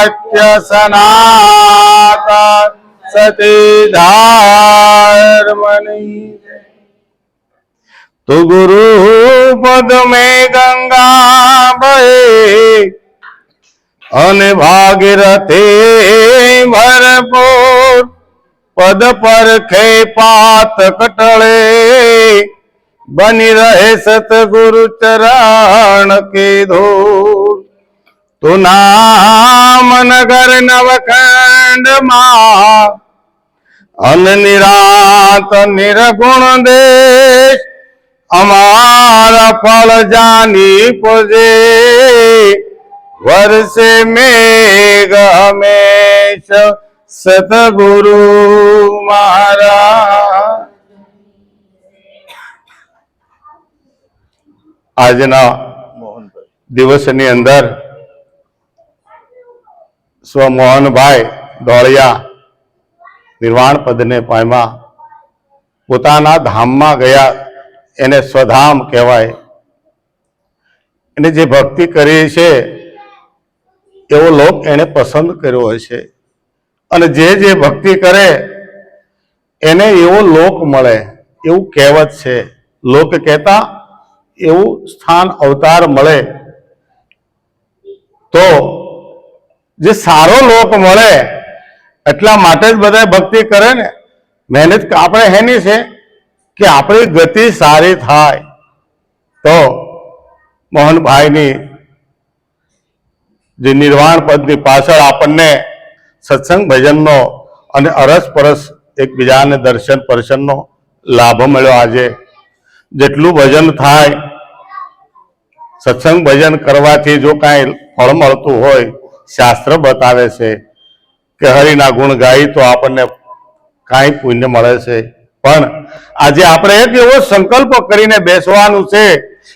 सत्य सनातन सती धर्मनी। तो गुरु पद में गंगा बहे अन भागीरथी भरपूर। पद पर खे पात कटले बनी रहे सतगुरु चरण के धूल। तो नाम नगर नवखंड मां अन निरात निर्गुण देश। अमारा फल जानी पुजे वर्षे मेघ हमेश सतगुरु महाराज। આજના દિવસની અંદર સ્વ મોહનભાઈ ધોળિયા નિર્વાણ પદને પામ્યા, પોતાના ધામમાં ગયા, એને સ્વધામ કહેવાય। એને જે ભક્તિ કરી છે એવો લોક એને પસંદ કર્યો હશે, અને જે જે ભક્તિ કરે એને એવો લોક મળે એવું કહેવત છે। લોક કહેતા એવું સ્થાન અવતાર મળે તો જે સારો લોક મળે એટલા માટે જ બધા ભક્તિ કરે ને। મહેનત આપણે હેની છે કે આપણી ગતિ સારી થાય। તો મોહનભાઈની જે નિર્વાણ પદની પાછળ આપણને સત્સંગ ભજનનો અને અરસપરસ એકબીજાને દર્શન પરશનનો લાભ મળ્યો। આજે જેટલું ભજન થાય, સત્સંગ ભજન કરવાથી જો કાંઈ ફળ મળતું હોય, શાસ્ત્ર બતાવે છે કે હરિના ગુણ ગાઈ તો આપણને કાંઈ પુણ્ય મળે છે। પણ આજે આપણે એક એવો સંકલ્પ કરીને બેસવાનું છે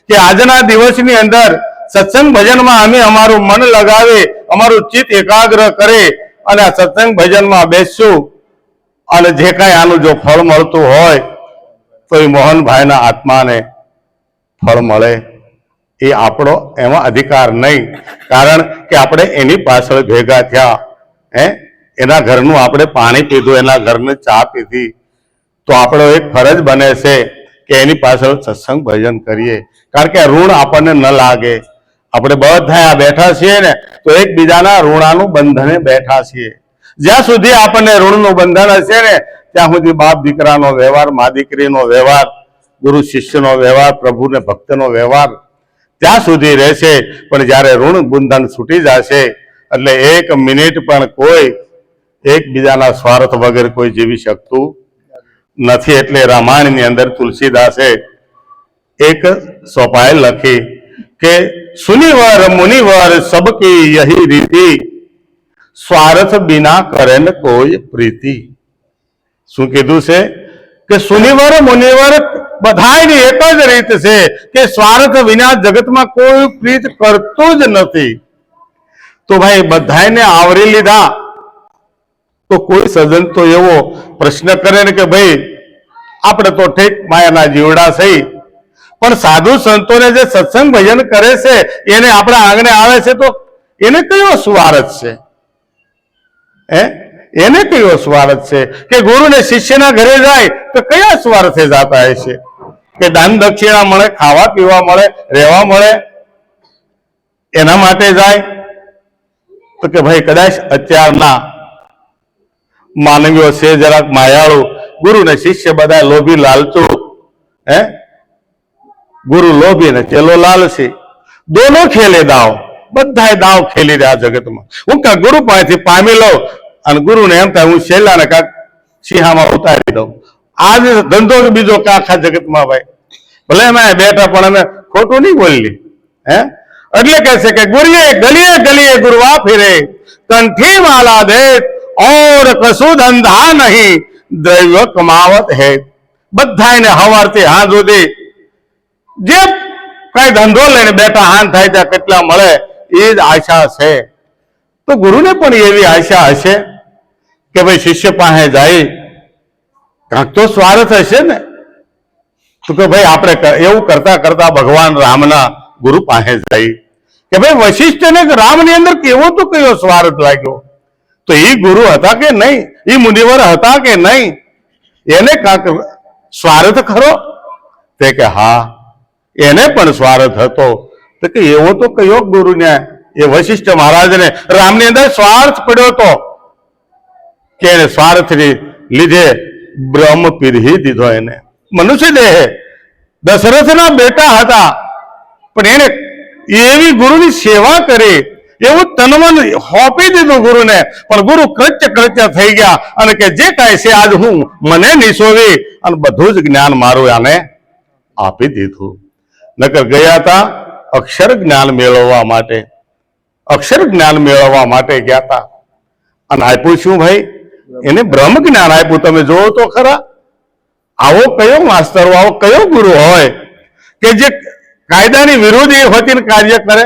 કે આજના દિવસની અંદર સત્સંગ ભજનમાં અમે અમારું મન લગાવી, અમારું ચિત્ત એકાગ્ર કરે અને આ સત્સંગ ભજનમાં બેસશું। અને જે કાંઈ આનું જો ફળ મળતું હોય તો એ મોહનભાઈના આત્માને ફળ મળે, એ આપણો એમાં અધિકાર નહીં। કારણ કે આપણે એની પાછળ ભેગા થયા, એના ઘરનું આપણે પાણી પીધું, એના ઘરની ચા પીધી, તો આપણો એક ફરજ બને છે કે એની પાછળ સત્સંગ ભજન કરીએ। કારણ કે ઋણ આપણને ન લાગે। આપણે બધા આ બેઠા છીએ ને તો એકબીજાના ઋણાનું બંધને બેઠા છીએ। જ્યાં સુધી આપણને ઋણનું બંધન હશે ને ત્યાં સુધી બાપ દીકરાનો વ્યવહાર, મા દીકરીનો વ્યવહાર, ગુરુ શિષ્યનો વ્યવહાર, પ્રભુને ભક્તનો વ્યવહાર ત્યાં સુધી રહેશે। પણ જ્યારે ઋણ બંધન છૂટી જશે એટલે એક મિનિટ પણ કોઈ એકબીજાના સ્વાર્થ વગર કોઈ જીવી શકતું નથી। એટલે રામાયણની અંદર તુલસીદાસે એક સોપાઈ લખી કે સુનિવર મુનિવર સબકી યહી રીતિ, સ્વાર્થ બિના કરે ન કોઈ પ્રીતિ। શું કીધું છે કે સુનિવર મુનિવર બધાયની એક જ રીત છે કે સ્વાર્થ વિના જગતમાં કોઈ પ્રીત કરતું જ નથી। તો ભાઈ બધાયને આવરી લીધા તો કોઈ સજ્જન તો એવો પ્રશ્ન કરે ને કે ભાઈ આપણે તો ઠીક માયાના જીવડા થઈ, પણ સાધુ સંતોને જે સત્સંગ ભજન કરે છે એને આપણા આંગણે આવે છે તો એને કયો સ્વાર્થ છે? એને કયો સ્વાર્થ છે? કે ગુરુ ને શિષ્યના ઘરે જાય તો કયા સ્વાર્થે જાતા હશે? કે દાન દક્ષિણા મળે, ખાવા પીવા મળે, રહેવા મળે, એના માટે જાય? તો કે ભાઈ કદાચ અત્યારના માનવીઓ છે જરાક માયાળુ, ગુરુ ને શિષ્ય બધા લોભી લાલચુ, ગુરુ લોભી ને ચેલો લાલસી, દોનો ખેલે દાવ, બધા દાવ ખેલી રહ્યા જગતમાં। હું કાંક ગુરુ પાસેથી પામી લઉં અને ગુરુને એમ થાય હું શેલાને કાંક સિંહામાં ઉતારી દઉં। આ ધંધો બીજો આખા જગતમાં ભાઈ, ભલે અમે બેઠા પણ અમે ખોટું નહીં બોલી। એટલે કહે છે કે ગુરુએ ગલીએ ગલીએ ગુરવા ફિરે, કંઠી માલા દે और કશું ધંધા નહીં, દ્રવ્ય કમાવત હે। બધાને હવારથી હાથ સુધી જે કઈ ધંધો લઈને બેઠા, હાન થાય ત્યાં કેટલા મળે એ જ આશા છે। તો ગુરુને પણ એવી આશા હશે કે ભાઈ શિષ્ય પાસે જાય કાંક તો સ્વાર્થ હશે ને। તો કે ભાઈ આપણે એવું કરતા કરતા ભગવાન રામના ગુરુ પાસે જાય કે ભાઈ વશિષ્ઠને રામની અંદર કેવો તો કયો સ્વાર્થ લાગ્યો? તો એ ગુરુ હતા કે નહીં? એ મુનિવર હતા કે નહીં? એને કાંક સ્વાર્થ ખરો? તે કે હા, એને પણ સ્વાર્થ હતો. તો કે એવો તો કયો ગુરુને? એ વશિષ્ઠ મહારાજને રામની અંદર સ્વાર્થ પડ્યો હતો કે એને સ્વાર્થને લીધે બ્રહ્મ પીરહી દીધો. એને મનુષ્ય દેહ દશરથના બેટા હતા, પણ એને એવી ગુરુની સેવા કરી, એવું તનમન હોપી દીધું ગુરુને, પણ ગુરુ કૃત્ય થઈ ગયા અને કે જે કાંઈ છે આજ હું મને નિસોવી અને બધું જ જ્ઞાન મારું આને આપી દીધું. નકર ગયા હતા અક્ષર જ્ઞાન મેળવવા માટે, અક્ષર જ્ઞાન મેળવવા માટે ગયા હતા. અને આપ્યું શું ભાઈ? એને બ્રહ્મ જ્ઞાન આપ્યું. તમે જોવો તો ખરા, આવો કયો માસ્તર, આવો કયો ગુરુ હોય કે જે કાયદાની વિરુદ્ધ એ હોતીને કાર્ય કરે?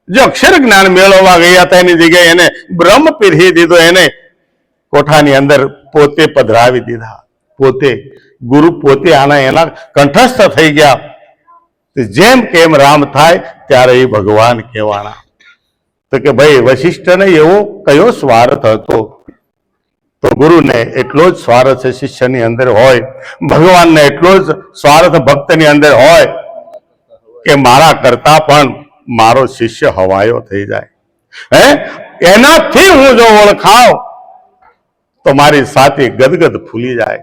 જે અક્ષર જ્ઞાન મેળવવા ગયા હતા એની જગ્યાએ એને બ્રહ્મ પીરહી દીધો, એને કોઠાની અંદર પોતે પધરાવી દીધા. પોતે ગુરુ પોતે આના એના કંઠસ્થ થઈ ગયા. જેમ કેમ રામ થાય ત્યારે એ ભગવાન કહેવાના. તો કે ભાઈ વશિષ્ઠને એવો કયો સ્વાર્થ હતો? તો ગુરુને એટલો જ સ્વાર્થ શિષ્યની અંદર હોય, ભગવાનને એટલો જ સ્વાર્થ ભક્તની અંદર હોય કે મારા કરતા પણ મારો શિષ્ય હવાયો થઈ જાય. એનાથી હું જો ઓળખાવ તો મારી સાથી ગદગદ ફૂલી જાય.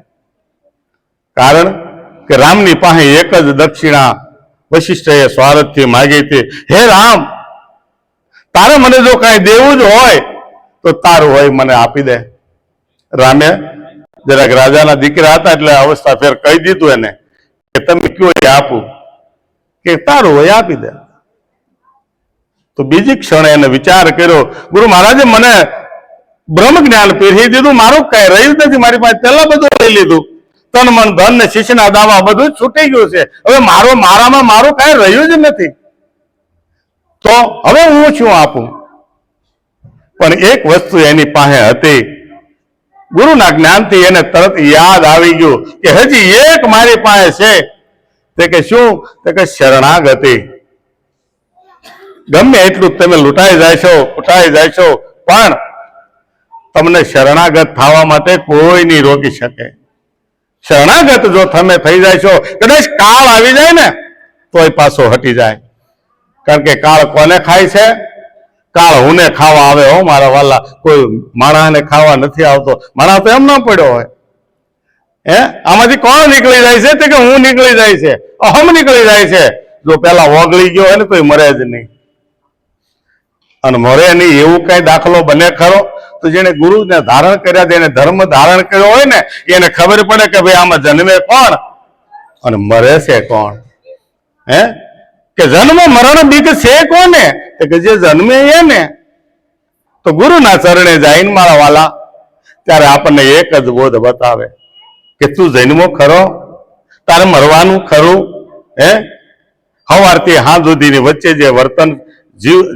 કારણ કે રામની પાસે એક જ દક્ષિણા વશિષ્ઠએ સ્વાર્થથી માગી હતી, હે રામ, તારે મને જો કાંઈ દેવું જ હોય તો તારું હોય મને આપી દે. રામે જરાક રાજાના દીકરા હતા એટલે અવસ્થા ફેર કહી દીધું એને કે તમે કયો એ આપું, કે તારું હોય આપી દે. તો બીજી ક્ષણે એને વિચાર કર્યો, ગુરુ મહારાજે મને બ્રહ્મ જ્ઞાન પીરહી દીધું, મારું કઈ રહ્યું નથી, મારી પાસે પેલા બધું લઈ લીધું, તન મન ધન ને શિષ્યના દાવા બધું જ છૂટી ગયું છે, હવે મારામાં મારું કઈ રહ્યું જ નથી, તો હવે હું શું આપું? પણ એક વસ્તુ એની પાસે હતી. ગુરુના જ્ઞાનથી એને તરત યાદ આવી ગયું કે હજી એક મારી પાસે છે. તે કે શું? તે કે શરણાગતિ. ગમે એટલું તમે લૂંટાઈ જાય છો, પણ તમને શરણાગત થવા માટે કોઈ નહીં રોકી શકે. શરણાગત જો તમે થઈ જાય છો, કદાચ કાળ આવી જાય ને તોય પાછો હટી જાય. કારણ કે કાળ કોને ખાય છે? કાળ હુંને ખાવા આવે. હો મારા વાલા, કોઈ માણસને ખાવા નથી આવતો. માણસ તો એમ ના પડ્યો હોય. આમાંથી કોણ નીકળી જાય છે? તે કે હું નીકળી જાય છે, અહમ નીકળી જાય છે. જો પેલા ઓગળી ગયો હોય ને તો મરે જ નહીં. અને મરે નહીં એવું કઈ દાખલો બને ખરો? તો જેને ગુરુને ધારણ કર્યા, જેને ધર્મ ધારણ કર્યો હોય ને, એને ખબર પડે કે ભાઈ આમાં જન્મે કોણ અને મરે છે કોણ. કે જન્મ મરણ બીક છે કોને? કે જે જન્મે એને. તો ગુરુના ચરણે જઈને મારા વાલા ત્યારે આપણને એક જ બોધ બતાવે કે તું જન્મો ખરો, તારે મરવાનું ખરું. સવારથી હાંજ સુધીની વચ્ચે જે વર્તન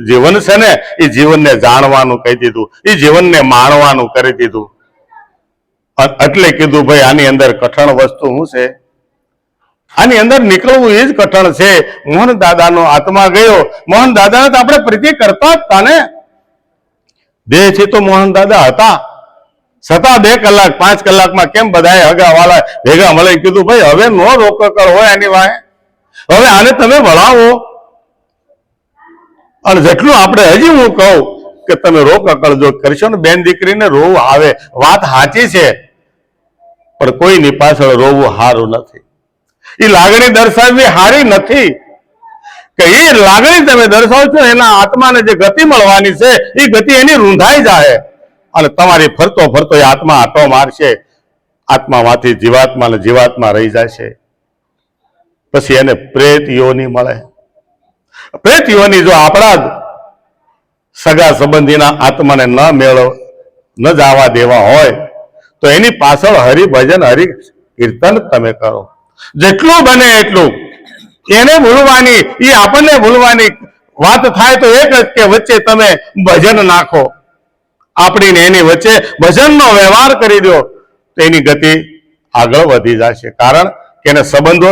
જીવન છે ને, એ જીવનને જાણવાનું કહી દીધું, એ જીવનને માણવાનું કરી દીધું. એટલે કીધું ભાઈ આની અંદર કઠણ વસ્તુ શું છે? આની અંદર નીકળવું એ જ કઠણ છે. મોહન દાદાનો આત્મા ગયો. મોહન દાદાને તો આપણે પ્રીતિ કરતા જ હતા ને. દેહથી તો મોહન દાદા હતા, છતાં 2 કલાક 5 કલાકમાં કેમ બધાએ હગા વાળા ભેગા મળી કીધું ભાઈ હવે નો રોકકળ હોય આની વાહે, હવે આને તમે વળાવો. અને જેટલું આપણે હજી હું કહું કે તમે રોકકળ જો કરશો ને, બેન દીકરીને રોવું આવે, વાત સાચી છે, પણ કોઈની પાછળ રોવું સારું નથી. એ લાગણી દર્શાવવી સારી નથી. કે એ લાગણી તમે દર્શાવશો એના આત્માને જે ગતિ મળવાની છે એ ગતિ એની રૂંધાઈ જાય અને તમારી ફરતો ફરતો એ આત્મા આટો મારશે. આત્મામાંથી જીવાત્મા ને જીવાત્મા રહી જાય છે. પછી એને પ્રેત યોની મળે. પ્રેત યોની જો આપણા જ સગા સંબંધીના આત્માને ન જવા દેવા હોય તો એની પાછળ હરિભજન હરિકીર્તન તમે કરો. જેટલું બને એટલું એને ભૂલવાની, એ આપણને ભૂલવાની વાત થાય તો એક જ કે વચ્ચે તમે ભજન નાખો. આપણી ને એની વચ્ચે ભજનનો વ્યવહાર કરી દો તો એની ગતિ આગળ વધી જશે. કારણ કે એને સંબંધો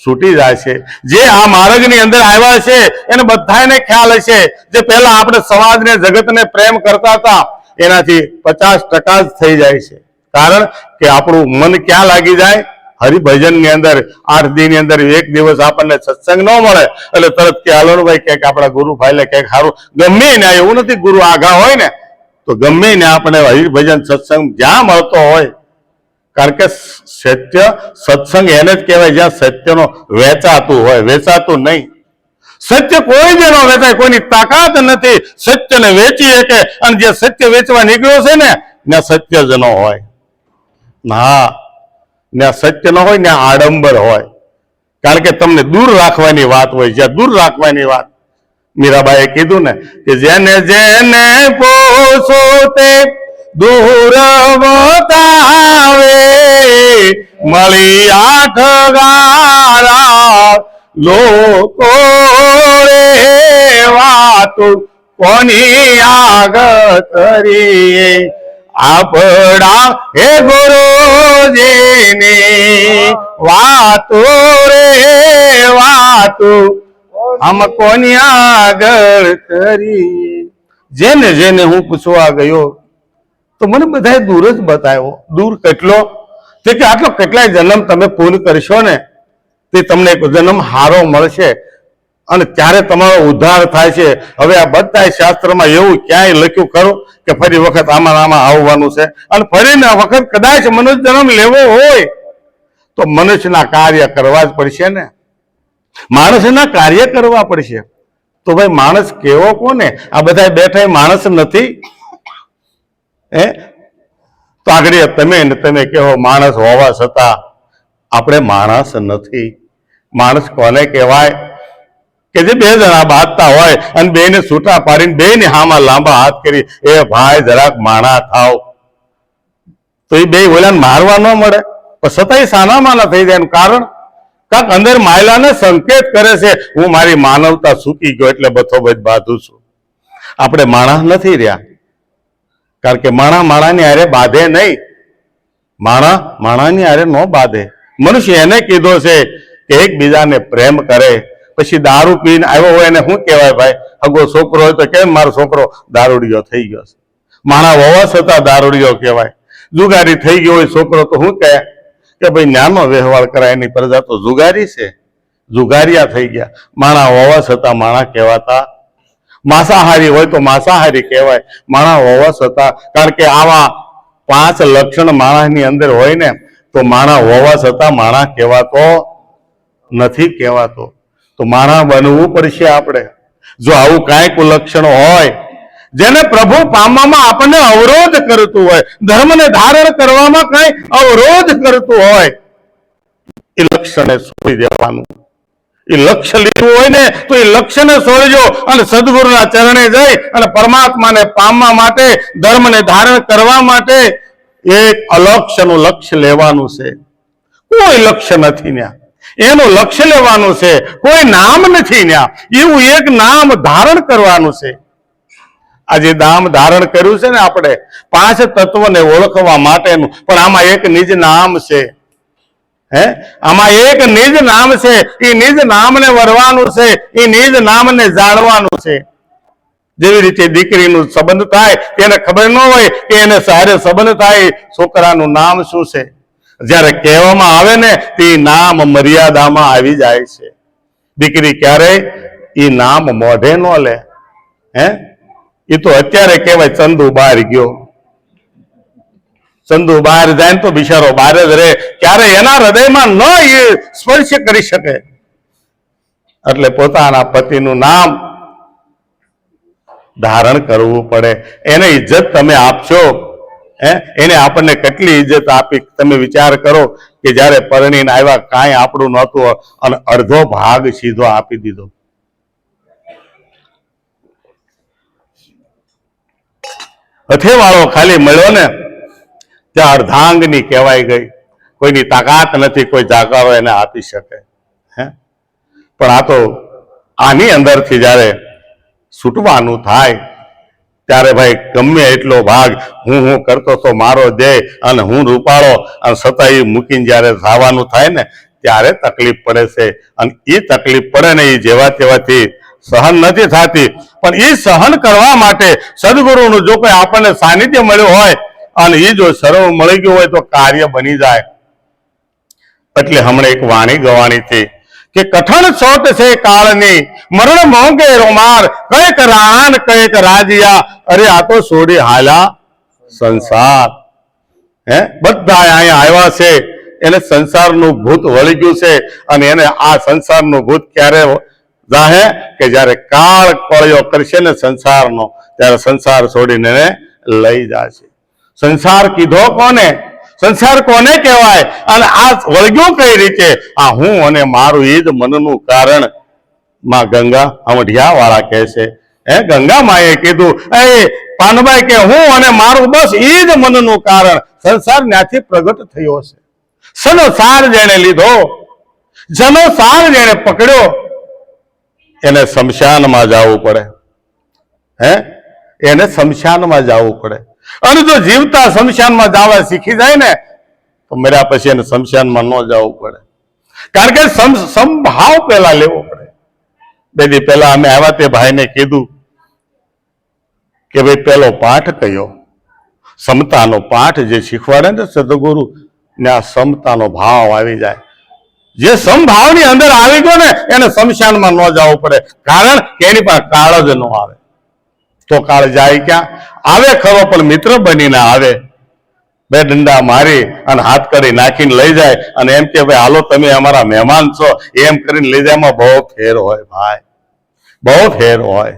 છૂટી જાય છે. જે આ માર્ગની અંદર આવ્યા છે એને બધાને ખ્યાલ હશે. જે પહેલા આપણે સમાજને જગતને પ્રેમ કરતા હતા એનાથી 50% જ થઈ જાય છે. કારણ કે આપણું મન ક્યાં લાગી જાય? હરિભજન ની અંદર. 8 દી ની અંદર એક દિવસ આપણને સત્સંગ ન મળે એટલે તરત કે હાલો ભાઈ ક્યાંક આપણા ગુરુ ભાઈ ક્યાંક સારું ગમે ને. એવું નથી ગુરુ આઘા હોય ને તો ગમે ને આપણે હરિભજન સત્સંગ જ્યાં મળતો હોય. કારણ કે સત્ય સત્સંગ એને જ કહેવાય જ્યાં સત્યનો વેચાતું હોય, વેચાતું નહીં. સત્ય કોઈ જ ન વેચાય, કોઈની તાકાત નથી સત્યને વેચી શકે. અને જે સત્ય વેચવા નીકળ્યો છે ને ત્યાં સત્ય જ ન હોય. હા, ત્યાં સત્ય ન હોય ને આડંબર હોય. કારણ કે તમને દૂર રાખવાની વાત હોય. જ્યાં દૂર રાખવાની વાત, મીરાબાઈએ કીધું ને કે જેને જેને પોસો તે દૂર બતાવે, મળી 8 ગારા લોકો રે વાતો કોની આગળ કરીએ. આપણા હે ગુરુજીની વાતો રે વાતો આમ કોની આગળ કરીએ. જેને જેને હું પૂછવા ગયો તો મને બધાએ દૂર જ બતાવ્યો. દૂર કેટલો? તે કે આટલો કેટલાય જન્મ તમે પૂર્ણ કરશો ને તે તમને એક જન્મ હારો મળશે અને ત્યારે તમારો ઉદ્ધાર થાય છે. હવે આ બધા શાસ્ત્રમાં એવું ક્યાંય લખ્યું ખરું કે ફરી વખત આમાં આવવાનું છે? અને ફરીને વખત કદાચ મનુષ્ય જન્મ લેવો હોય તો મનુષ્યના કાર્ય કરવા જ પડશે ને. માણસના કાર્ય કરવા પડશે. તો ભાઈ માણસ કેવો કોને? આ બધા બેઠા માણસ નથી? તો આગળ તમે કહો માણસ હોવા છતાં આપણે માણસ નથી. માણસ કોને કહેવાય? કે જે 2 જણા બાંધતા હોય અને 2 ને છૂટા પાડીને 2 ને હામાં લાંબા હાથ કરી એ ભાઈ જરાક માણા થાવ તો એ 2 ઓલાને મારવા ન મળે પણ છતાંય સાનામાના થઈ જાય. કારણ કાંક અંદર માયલાને સંકેત કરે છે હું મારી માનવતા ચૂકી ગયો એટલે બથોબથ બાંધું છું. આપણે માણસ નથી રહ્યા. કારણ કે માણાની હારે બાંધે નહીં. માણાની હારે ન બાંધે. મનુષ્ય એને કીધો છે કે એકબીજાને પ્રેમ કરે. પછી દારૂ પીને આવ્યો હોય એને શું કહેવાય? ભાઈ અગો છોકરો હોય તો કેમ મારો છોકરો દારૂડિયો થઈ ગયો છે? માણા હોવા છતાં દારૂડિયો કહેવાય. જુગારી થઈ ગયો હોય છોકરો તો શું કહે કે ભાઈ નાનો વ્યવહાર કરાય એની પ્રજા તો જુગારી છે, જુગારિયા થઈ ગયા. માણા હોવા છતાં માણા કહેવાતા. માંસાહારી હોય તો માંસાહારી કહેવાય, માણા હોવા છતાં. કારણ કે આવા 5 લક્ષણ માણસની અંદર હોય ને તો માણા હોવા છતાં માણા કહેવાતો નથી કહેવાતો. તો માણા બનવું પડશે આપણે. જો આવું કાંઈક લક્ષણ હોય જેને પ્રભુ પામવામાં આપણને અવરોધ કરતું હોય, ધર્મને ધારણ કરવામાં કઈ અવરોધ કરતું હોય, એ લક્ષ્યને છોડી દેવાનું. એ લક્ષ્ય લીધું હોય ને તો એ લક્ષ્યને છોડજો અને સદગુરુના ચરણે જઈ અને પરમાત્માને પામવા માટે, ધર્મને ધારણ કરવા માટે એક અલક્ષ્યનું લક્ષ્ય લેવાનું છે. કોઈ લક્ષ્ય નથી ન્યા, એનું લક્ષ્ય લેવાનું છે. કોઈ નામ નથી ન્યા, એવું એક નામ ધારણ કરવાનું છે. આજે નામ ધારણ કર્યું છે ને આપણે 5 તત્વને ઓળખવા માટેનું, પણ આમાં એક નિજ નામ છે. આમાં એક નિજ નામ છે. એ નિજ નામને વરવાનું છે, એ નિજ નામને જાણવાનું છે. જેવી રીતે દીકરીનું સંબંધ થાય તેને ખબર ન હોય કે એને સારે સંબંધ થાય છોકરાનું નામ શું છે. જ્યારે કહેવામાં આવે ને તે નામ મર્યાદામાં આવી જાય છે. દીકરી ક્યારેય એ નામ મોઢે ન લે. એ તો અત્યારે કહેવાય ચંદુ બહાર ગયો. ચંદુ બહાર જાય ને તો બિચારો બહાર જ રહે, ક્યારે એના હૃદયમાં ન એ સ્પર્શ કરી શકે. એટલે પોતાના પતિનું નામ ધારણ કરવું પડે. એને ઇજ્જત તમે આપશો. એને આપણને કેટલી ઇજ્જત આપી તમે વિચાર કરો કે જયારે પરણીને આવ્યા કાંઈ આપણું નહોતું અને અડધો ભાગ સીધો આપી દીધો. હથેવાળો ખાલી મળ્યો ને ત્યાં અર્ધાંગની કહેવાય ગઈ. કોઈની તાકાત નથી કોઈ જાકારો એને આપી શકે. પણ આ તો આની અંદરથી જયારે છૂટવાનું થાય ત્યારે ભાઈ ગમે એટલો ભાગ હું કરતો તો મારો દે અને હું રૂપાળો અને છતાં એ મૂકીને જયારે જવાનું થાય ને ત્યારે તકલીફ પડે છે. અને એ તકલીફ પડે ને એ જેવા તેવાથી સહન નથી થતી. પણ એ સહન કરવા માટે સદગુરુનું જો કોઈ આપણને સાનિધ્ય મળ્યું હોય અને એ જો સર્વ મળી ગયું હોય તો કાર્ય બની જાય. એટલે હમણાં એક વાણી ગવાણી હતી કે કઠણ છોટ છે કાળની, મરણ મોંઘે રોમાર, કઈક રાન કઈક રાજ્યા, અરે આ તો છોડી હાલા સંસાર. બધા અહીંયા આવ્યા છે, એને સંસારનું ભૂત વળી ગયું છે. અને એને આ સંસારનું ભૂત ક્યારે જાહે કે જ્યારે કાળ કોળિયો કરશે ને સંસારનો, ત્યારે સંસાર છોડીને એને લઈ જશે. સંસાર કીધો કોને? સંસાર કોને કહેવાય? અને આ વળગ્યું કઈ રીતે? આ હું અને મારું એ જ મનનું કારણ. માં ગંગા અમઢિયા વાળા કહે છે, ગંગા માએ કીધું, એ પાનભાઈ કે હું અને મારું બસ એ જ મનનું કારણ. સંસાર ત્યાંથી પ્રગટ થયો છે. સનો સાર જેને લીધો, જનો સાર જેને પકડ્યો, એને શમશાનમાં જવું પડે. એને શમશાનમાં જવું પડે. અને જો જીવતા શમશાનમાં જવા શીખી જાય ને તો મર્યા પછી એને શમશાનમાં ન જવું પડે. કારણ કે સમભાવ પેલા લેવો પડે. બે દી પહેલા અમે આવ્યા તે ભાઈને કીધું કે ભાઈ પેલો પાઠ કયો? સમતાનો પાઠ જે શીખવાડે ને સદગુરુ ને, આ સમતાનો ભાવ આવી જાય. જે સમભાવની અંદર આવી ગયો ને એને શમશાનમાં ન જવું પડે. કારણ કે એની પાસે કાળ જ ન આવે. તો કાળ જાય ક્યાં? આવે ખરો પણ મિત્ર બનીને આવે. બે ડંડા મારી અને હાથ કરી નાખીને લઈ જાય અને એમ કે ભાઈ હાલો તમે અમારા મહેમાન છો એમ કરીને લઈ જાય. એમાં બહુ ફેર હોય ભાઈ, બહુ ફેર હોય.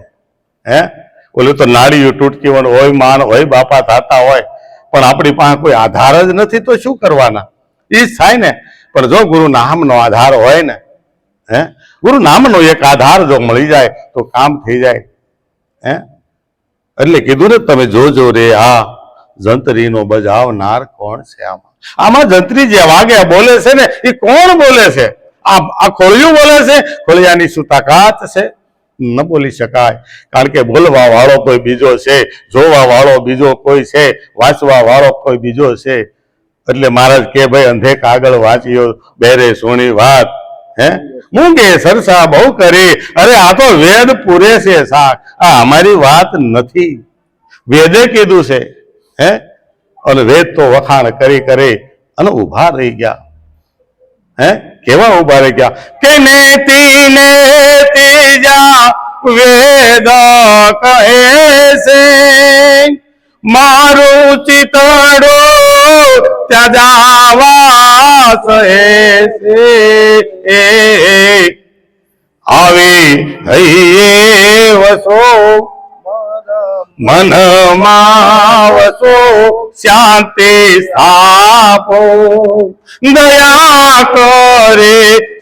ઓલું તો નાળિયું તૂટકી હોય, માન હોય, બાપા થતા હોય, પણ આપણી પાસે કોઈ આધાર જ નથી તો શું કરવાના? એ જ થાય ને. પણ જો ગુરુ નામનો આધાર હોય ને, ગુરુ નામનો એક આધાર જો મળી જાય તો કામ થઈ જાય. એટલે કીધું ને તમે જોજો રે આ જંત્રીનો બજાવનાર કોણ છે? આમાં જંત્રી જે વાગે બોલે છે ને એ કોણ બોલે છે? આ ખોળિયું બોલે છે. ખોળિયાની શું તાકાત છે? ન બોલી શકાય. કારણ કે બોલવા વાળો કોઈ બીજો છે, જોવા વાળો બીજો કોઈ છે, વાંચવા વાળો કોઈ બીજો છે. એટલે મહારાજ કે ભાઈ અંધે કાગળ વાંચ્યો બેરે સોની વાત, મૂંગે સરસા બહુ કરી. અરે આ તો વેદ પૂરે છે શાક, આ અમારી વાત નથી. વેદે કીધું છે. અને વેદ તો વખાણ કરી કરી અને ઉભા રહી ગયા. કેવા ઉભા રહી ગયા કે નેતી નેતી જા વેદ કહે છે, મારું ચિતડો ત્યાજાવા છે. આવી હૈયે વસો મનમાં વસો, શાંતિ સ્થાપો, દયા કરે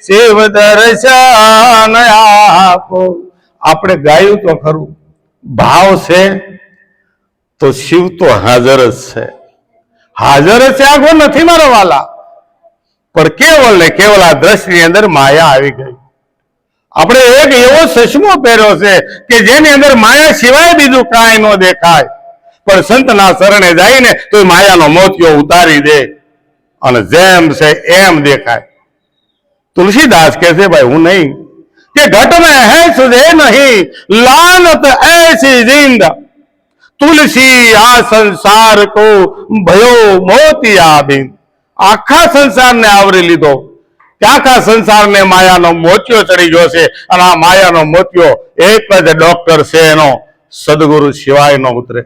શિવ દર્શન આપો. આપણે ગાયું તો ખરું, ભાવ છે તો શિવ તો હાજર જ છે. હાજર જ છે, આગો નથી મારો વાલા. પણ કેવળ ને કેવળ આ દ્રષ્ટિની અંદર માયા આવી ગઈ. આપણે એક એવો ચશ્મો પહેર્યો છે કે જેની અંદર માયા સિવાય બીજું કાંઈ ન દેખાય. પણ સંતના શરણે જઈને તો માયાનો મોતિયો ઉતારી દે અને જેમ છે એમ દેખાય. તુલસીદાસ કહે છે ભાઈ હું નહીં કે ઘટ में है सुधे नहीं, लानत ऐसी जिंद तुलसी आ संसार को भयो मोतिया बिन. આખા સંસારને આવરી લીધો કે આખા સંસારને માયાનો મોતિયો ચડી ગયો છે. અને આ માયાનો મોતિયો એક જ ડોક્ટર છે, એનો સદગુરુ સિવાય ન ઉતરે.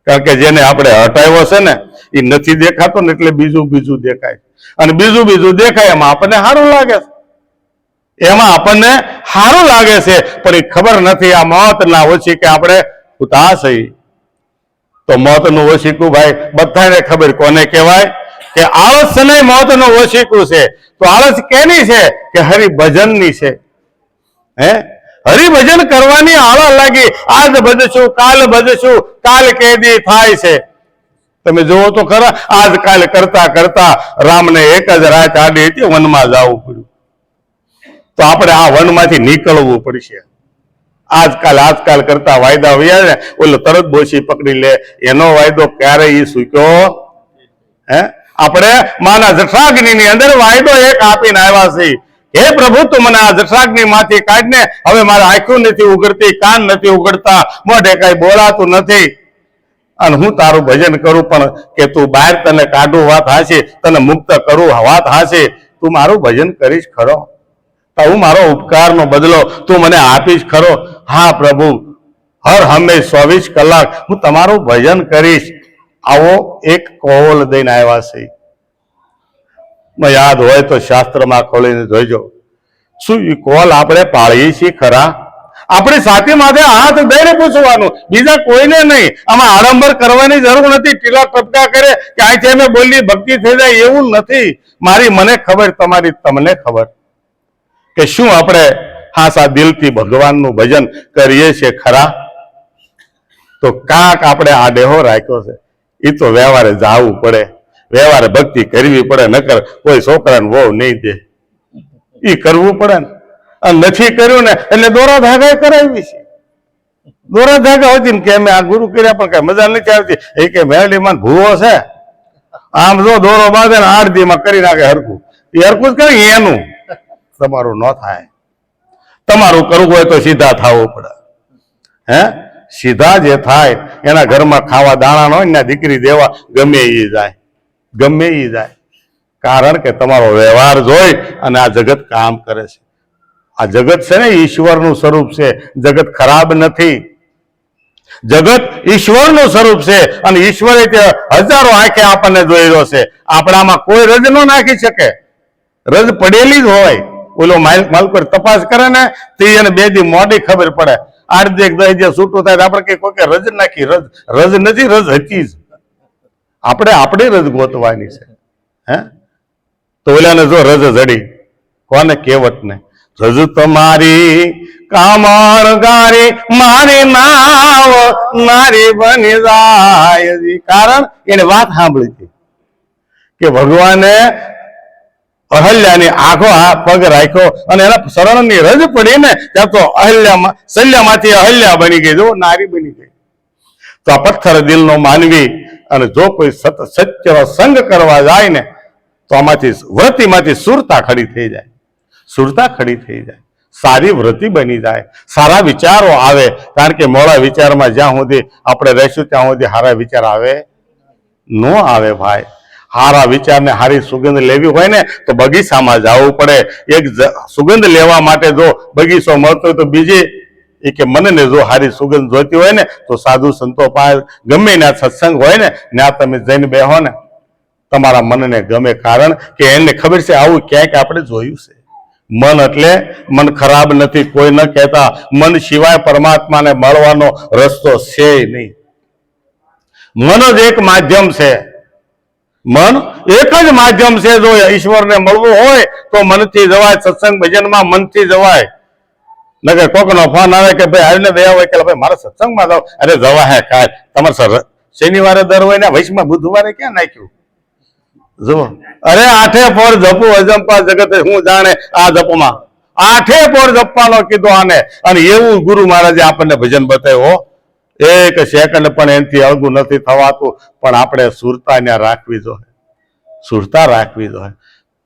કારણ કે જેને આપણે હટાવ્યો છે ને એ નથી દેખાતો ને એટલે બીજું બીજું દેખાય. અને બીજું બીજું દેખાય એમાં આપણને સારું લાગે છે, એમાં આપણને સારું લાગે છે. પણ એ ખબર નથી આ મોત ના ઓછી કે આપણે ઉતાસ થઈ. તો મોતનું ઓછીકું ભાઈ બધાને ખબર કોને કહેવાય કે આળસ નહીં મોતનું ઓછીકું છે. તો આળસ કેની છે કે હરિભજનની છે. હરિભજન કરવાની આળસ લાગી. આજ ભજશું કાલ ભજશું, કાલ કેદી થાય છે. તમે જુઓ તો ખરા, આજકાલ કરતા કરતા રામને એક જ રાત આડી હતી, વનમાં જવું પડ્યું. તો આપણે આ વનમાંથી નીકળવું પડશે. આજકાલ કરતા વાયદા વયા ને ઓલો તરત બોછી પકડી લે, એનો વાયદો ક્યારે ઈ સૂક્યો? આપણે માના જઠરાગ્નિની અંદર વાયદો એક આપીને આવ્યા છીએ. હે પ્રભુ, તું મને આ જઠરાગ્નિ માંથી કાઢને. હવે મારા આંખો નથી ઉઘડતી, કાન નથી ઉઘડતા, મોઢે કઈ બોલાતું નથી, અને હું તારું ભજન કરું પણ કે તું બહાર તને કાઢું વાત હાશે, તને મુક્ત કરું વાત હાશે, તું મારું ભજન કરીશ ખરો? તો હું મારો ઉપકારનો બદલો તું મને આપીશ ખરો? હા પ્રભુ, હર હંમેશ 24 કલાક હું તમારું ભજન કરીશ. આવો એક કોલ દઈને આવ્યા છે. યાદ હોય તો શાસ્ત્રમાં ખોલીને જોઈજો. શું એ કોલ આપણે પાળીએ છીએ ખરા? આપણી સાથે માથે હાથ દઈને પૂછવાનું, બીજા કોઈને નહીં. આમાં આડંબર કરવાની જરૂર નથી. ટીલા ટપકા કરે કે અહીંથી અમે બોલી ભક્તિ થઈ જાય એવું નથી. મારી મને ખબર, તમારી તમને ખબર કે શું આપણે હાસા દિલથી ભગવાનનું ભજન કરીએ છીએ ખરા? તો કાંક આપણે આ દેહો રાખ્યો છે, એ તો વ્યવહારે જાવું પડે, વ્યવહારે ભક્તિ કરવી પડે. નકર કોઈ છોકરાને વહુ નહીં દે, એ કરવું પડે ને. અને નથી કર્યું ને એટલે દોરા ધાગા કરાવી છે. દોરા ધાગા હોતી ને કે અમે આ ગુરુ કર્યા પણ કઈ મજા નથી આવતી. એ કે મેરડીમાં ભૂવો છે, આમ જો દોરો બાંધે ને 8 દીમાં કરી નાખે હરખું. એ હરખું જ કરે, એનું તમારું ન થાય. તમારું કરવું હોય તો સીધા થવું પડે. હે, સીધા જે થાય એના ઘરમાં ખાવા દાણા ન હોય ને દીકરી દેવા ગમે એ જાય, ગમે એ જાય. કારણ કે તમારો વ્યવહાર જોઈ અને આ જગત કામ કરે છે. આ જગત છે ને ઈશ્વરનું સ્વરૂપ છે. જગત ખરાબ નથી, જગત ઈશ્વરનું સ્વરૂપ છે. અને ઈશ્વરે હજારો આંખે આપણને જોઈ રહ્યો છે. આપણામાં કોઈ રજ ન નાખી શકે, રજ પડેલી જ હોય. ઓલો માલકોર તપાસ કરે ને તે એને 2 દી મોડી ખબર પડે. 8 દી 10 દી છૂટું થાય આપણે કઈ કોઈ રજ નાખી. રજ નથી, રજ હતી જ. આપણે આપણી રજ ગોતવાની છે. હે, તો ઓલાને જો રજ જડી, કોને કહેવત ને, રજ તમારી કામણ ગારી મારી નાવ નારી બની જાય. કારણ એને વાત સાંભળી હતી કે ભગવાને અહલ્યાની આખો પગ રાખ્યો અને એના શરણની રજ પડી ને ત્યાં તો અહલ્યા શલ્યામાંથી અહલ્યા બની ગઈ, જો નારી બની ગઈ. તો આ પથ્થર દિલનો માનવી અને જો કોઈ સત્યનો સંગ કરવા જાય ને તો આમાંથી વ્રતિમાંથી સુરતા ખડી થઈ જાય, સુરતા ખડી થઈ જાય, સારી વ્રતિ બની જાય, સારા વિચારો આવે. કારણ કે મોડા વિચારમાં જ્યાં સુધી આપણે રહીશું ત્યાં સુધી સારા વિચાર આવે ન આવે ભાઈ. સારા વિચારને સારી સુગંધ લેવી હોય ને તો બગીચામાં જવું પડે. એક સુગંધ લેવા માટે જો બગીચો મળતો હોય તો બીજી એ કે મને જો સારી સુગંધ જોઈતી હોય ને તો સાધુ સંતો પાસે ગમે ના સત્સંગ હોય ને ત્યાં તમે જઈને બેહો ને તમારા મનને ગમે. કારણ કે એને ખબર છે આવું ક્યાંક આપણે જોયું છે. મન એટલે મન ખરાબ નથી, કોઈ ન કહેતા. મન સિવાય પરમાત્માને મળવાનો રસ્તો છે નહીં. મન જ એક માધ્યમ છે. મન એક જ માધ્યમ છે. જો ઈશ્વરને મળવું હોય તો મનથી જવાય, સત્સંગ ભજનમાં મનથી જવાય. નકર કોકનો ફોન આવે કે ભાઈ આવીને બે હોય કે ભાઈ મારે સત્સંગમાં જાવ. અરે જવા હે કાય તમારે શનિવારે દર હોય ને વૈશમાં બુધવારે ક્યાં નાખ્યું? જુઓ, અરે 8 પોર જપું અજંપા જગતે હું જાણે. આ જપમાં 8 પોર જપવાનો કીધો આને. અને એવું ગુરુ મહારાજે આપણને ભજન બતાવ્યો. એક સેકન્ડ પણ એનાથી અળગું નથી થવાતું. પણ આપણે સુરતા ત્યાં રાખવી જોઈએ, સુરતા રાખવી જોઈએ.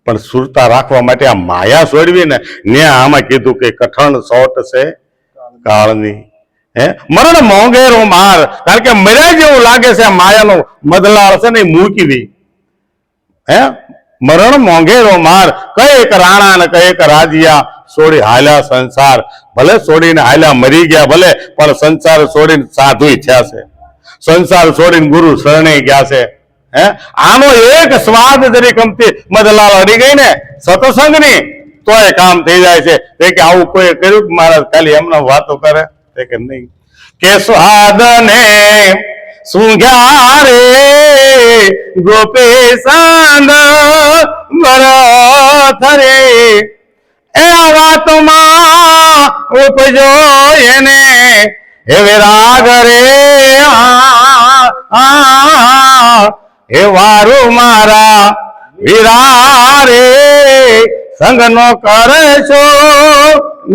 પણ સુરતા રાખવા માટે આ માયા છોડવી ને આમાં કીધું કે કઠણ સોટ છે કાળની. હે, મરણ મોંઘેરો માર. કારણ કે મર્યા જેવું લાગે છે. માયાનો મદલાળ છે ને મૂકવી. હે, મરણ મોંઘેરો માર. કઈક રાણા ને કઈક રાજ્યા છોડી હાલ્યા સંસાર. ભલે છોડીને હાલ્યા મરી ગયા ભલે, પણ સંસાર છોડીને સાધુ થયા છે. સંસાર છોડીને ગુરુ શરણે ગયા છે. હે, આનો એક સ્વાદ જરી કમતી મદલાલ અડી ગઈ ને સત્સંગની તોય કામ થઈ જાય છે. કે આવું કોઈ કર્યું કે મહારાજ ખાલી એમને વાતો કરે કે નહીં? કે સ્વાદ ને સુંઘ્યા રે ગોપી સાંદ ભરત રે. એ વાતમાં ઉપજો એને હે વિરાગ રે. હે વારું મારા વીરા રે. સંગનો કરશો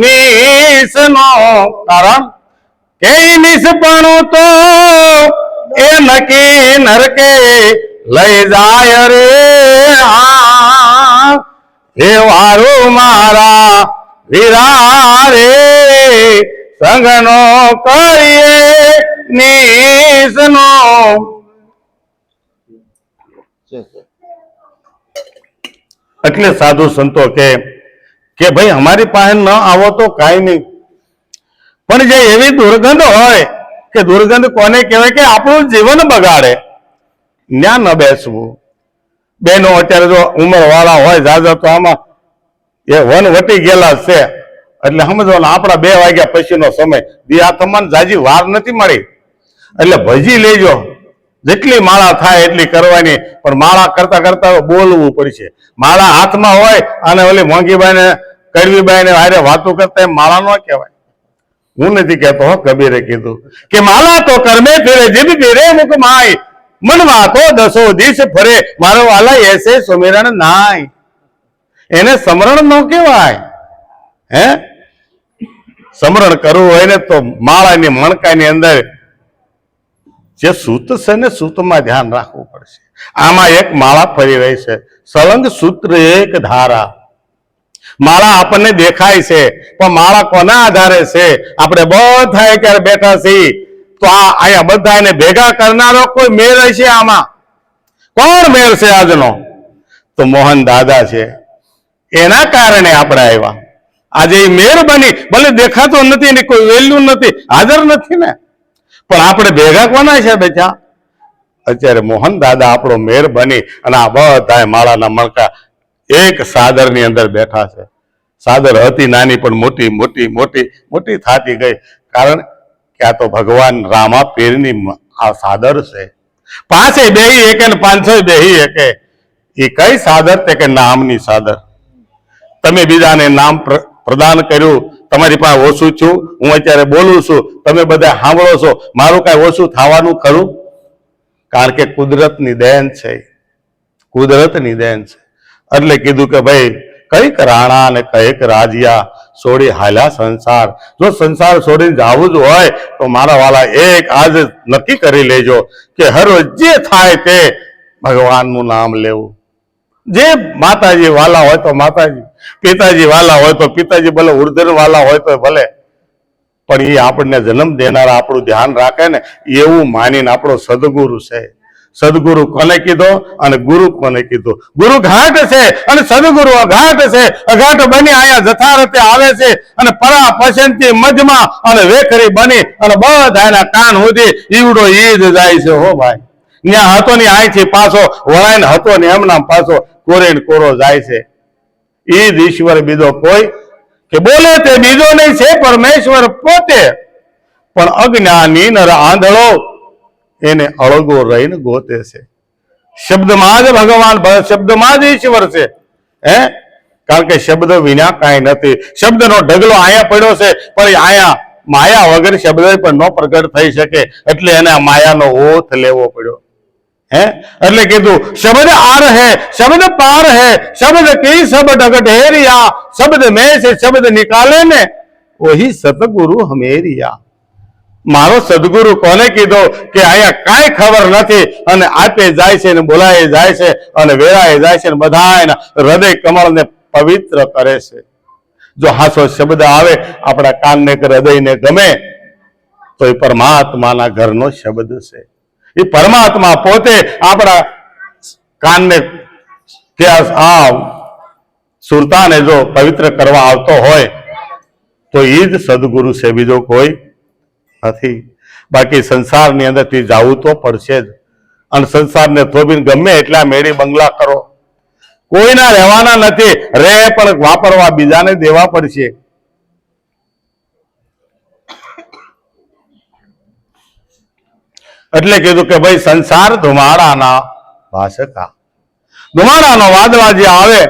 નિસનો. કારણ કે નિસપણું તો એ નકી નરકે લઈ જાય રે હે વારું મારા વીરા રે સંગનો કરીએ નિસનો. એટલે સાધુ સંતો કે ભાઈ અમારી પાસે ન આવો તો કાંઈ નહીં, પણ જે એવી દુર્ગંધ હોય કે દુર્ગંધ કોને કહેવાય કે આપણું જીવન બગાડે, ત્યાં ન બેસવું. બેનો અત્યારે જો ઉંમર વાળા હોય જાજા તો આમાં એ વન વટી ગયેલા છે એટલે સમજવાનું આપણા 2 વાગ્યા પછીનો સમય આ તમને જાજી વાર નથી મળી એટલે ભજી લેજો. જેટલી માળા થાય એટલી કરવાની, પણ માળા કરતા કરતા બોલવું પડશે. માળા હાથમાં હોય અને ઓલી મોંઘીબાઈ ને કડવીબાઈ ને હારે વાતો કરતા એમ માળા ન કહેવાય. હું નથી કહેતો, કબીરે કીધું કે માળા તો કરમે ફેરે જીભ ફેરે મુખ માય, મનમાં તો 10 દિશ ફરે મારો વાલા એસે સુમિરણ નાય. એને સમરણ ન કહેવાય. હે સમરણ કરવું હોય ને તો માળાની મણકાની અંદર જે સૂત છે ને સૂતમાં ધ્યાન રાખવું પડશે. આમાં એક માળા ફરી રહી છે, સળંગ સૂત્ર એક ધારા. માળા આપણને દેખાય છે પણ માળા કોના આધારે છે? આપણે બધા ક્યારે બેઠા છીએ તો અહીંયા બધા એને ભેગા કરનારો કોઈ મેળ હશે? આમાં કોણ મેળ છે આજનો? તો મોહન દાદા છે. એના કારણે આપણે આવ્યા. આજે એ મેળ બની, ભલે દેખાતો નથી એની કોઈ વેલ્યુ નથી, હાજર નથી ને, પણ આપણે ભેગા કોના છે બેઠા? અત્યારે મોહન દાદા આપણો મેર બની અને આ બધા માળાના મણકા એક સાદર ની અંદર બેઠા છે. સાદર હતી નાની પણ મોટી મોટી મોટી મોટી થતી ગઈ, કારણ કે આ તો ભગવાન રામા પીરની આ સાદર છે. 5 બેહી એકે ને 500 બેહી એકે. એ કઈ સાદર? તે કે નામની સાદર. તમે બીજાને નામ પ્રદાન કર્યું, તમારી પાસે ઓછું છું, હું અત્યારે બોલું છું, તમે બધા સાંભળો છો, મારું કઈ ઓછું થવાનું ખરું? કારણ કે કુદરતની દેન છે, કુદરતની દેન છે. એટલે કીધું કે ભાઈ કઈક રાણા ને કઈક રાજ્યા છોડી હાલ્યા સંસાર. જો સંસાર છોડીને જવું જ હોય તો મારા વાલા એક આજ નક્કી કરી લેજો કે હરરોજ જે થાય તે ભગવાનનું નામ લેવું. જે માતાજી વાલા હોય તો માતાજી, પિતાજી વાલા હોય તો પિતાજી, ભલે ઉર્ધન વાલા હોય તો ભલે, પણ એ આપણને જન્મ દેનારા આપણું ધ્યાન રાખે ને એવું માનીને આપણો સદગુરુ છે. સદગુરુ કોને કીધો અને ગુરુ કોને કીધો? ગુરુ ઘાટ છે અને સદગુરુ અઘાટ છે. અઘાટ બની આયા જથારતે આવે છે અને પરા પસંતી મજમાં અને વેખરી બની અને બધા એના કાન સુધી ઈવડો ઈદ જાય છે. હો ભાઈ, ત્યાં હતો ની અહીંથી પાછો વળાઈને હતો ને એમના પાછો કોરે ને કોરો જાય છે. ઈદ ઈશ્વર બીજો કોઈ કે બોલે તે બીજો નહીં છે પરમેશ્વર પોતે, પણ અજ્ઞાની નર આંધળો એને અળગો રહીને ગોતે છે. શબ્દમાં જ ભગવાન, શબ્દમાં જ ઈશ્વર છે. કારણ કે શબ્દ વિના કાંઈ નથી. શબ્દનો ઢગલો અહીંયા પડ્યો છે, પણ અહીંયા માયા વગર શબ્દ પણ ન પ્રગટ થઈ શકે, એટલે એને માયાનો ઓથ લેવો પડ્યો. એટલે કીધું શબ્દ આર હે શબ્દ પાર હે શબ્દ કી સબ ઢગઢેરિયા, શબ્દ में से शब्द निकाले ने वही सतगुरु हमेरिया. મારો સદગુરુ કોને કીધો કે અહીંયા કાંઈ ખબર નથી અને આપે જાય છે ને બોલાય જાય છે અને વેરાય જાય છે ને બધા એના હૃદય કમળને પવિત્ર કરે છે. જો હાસો શબ્દ આવે આપણા કાનને કે હૃદયને ગમે તો એ પરમાત્માના ઘરનો શબ્દ છે. એ પરમાત્મા પોતે આપણા કાનને કે આ સુરતાને જો પવિત્ર કરવા આવતો હોય તો એ જ સદગુરુ છે, બીજો કોઈ નથી. બાકી સંસારની અંદરથી જવું તો પડશે જ, અને સંસારને થોભીને ગમે એટલા મેળી બંગલા કરો, કોઈના રહેવાના નથી. રે પણ વાપરવા બીજાને દેવા પડશે. એટલે કીધું કે ભાઈ સંસાર ધુમાડાના ભાષકા. ધુમાડાનો વાદળા જે આવે,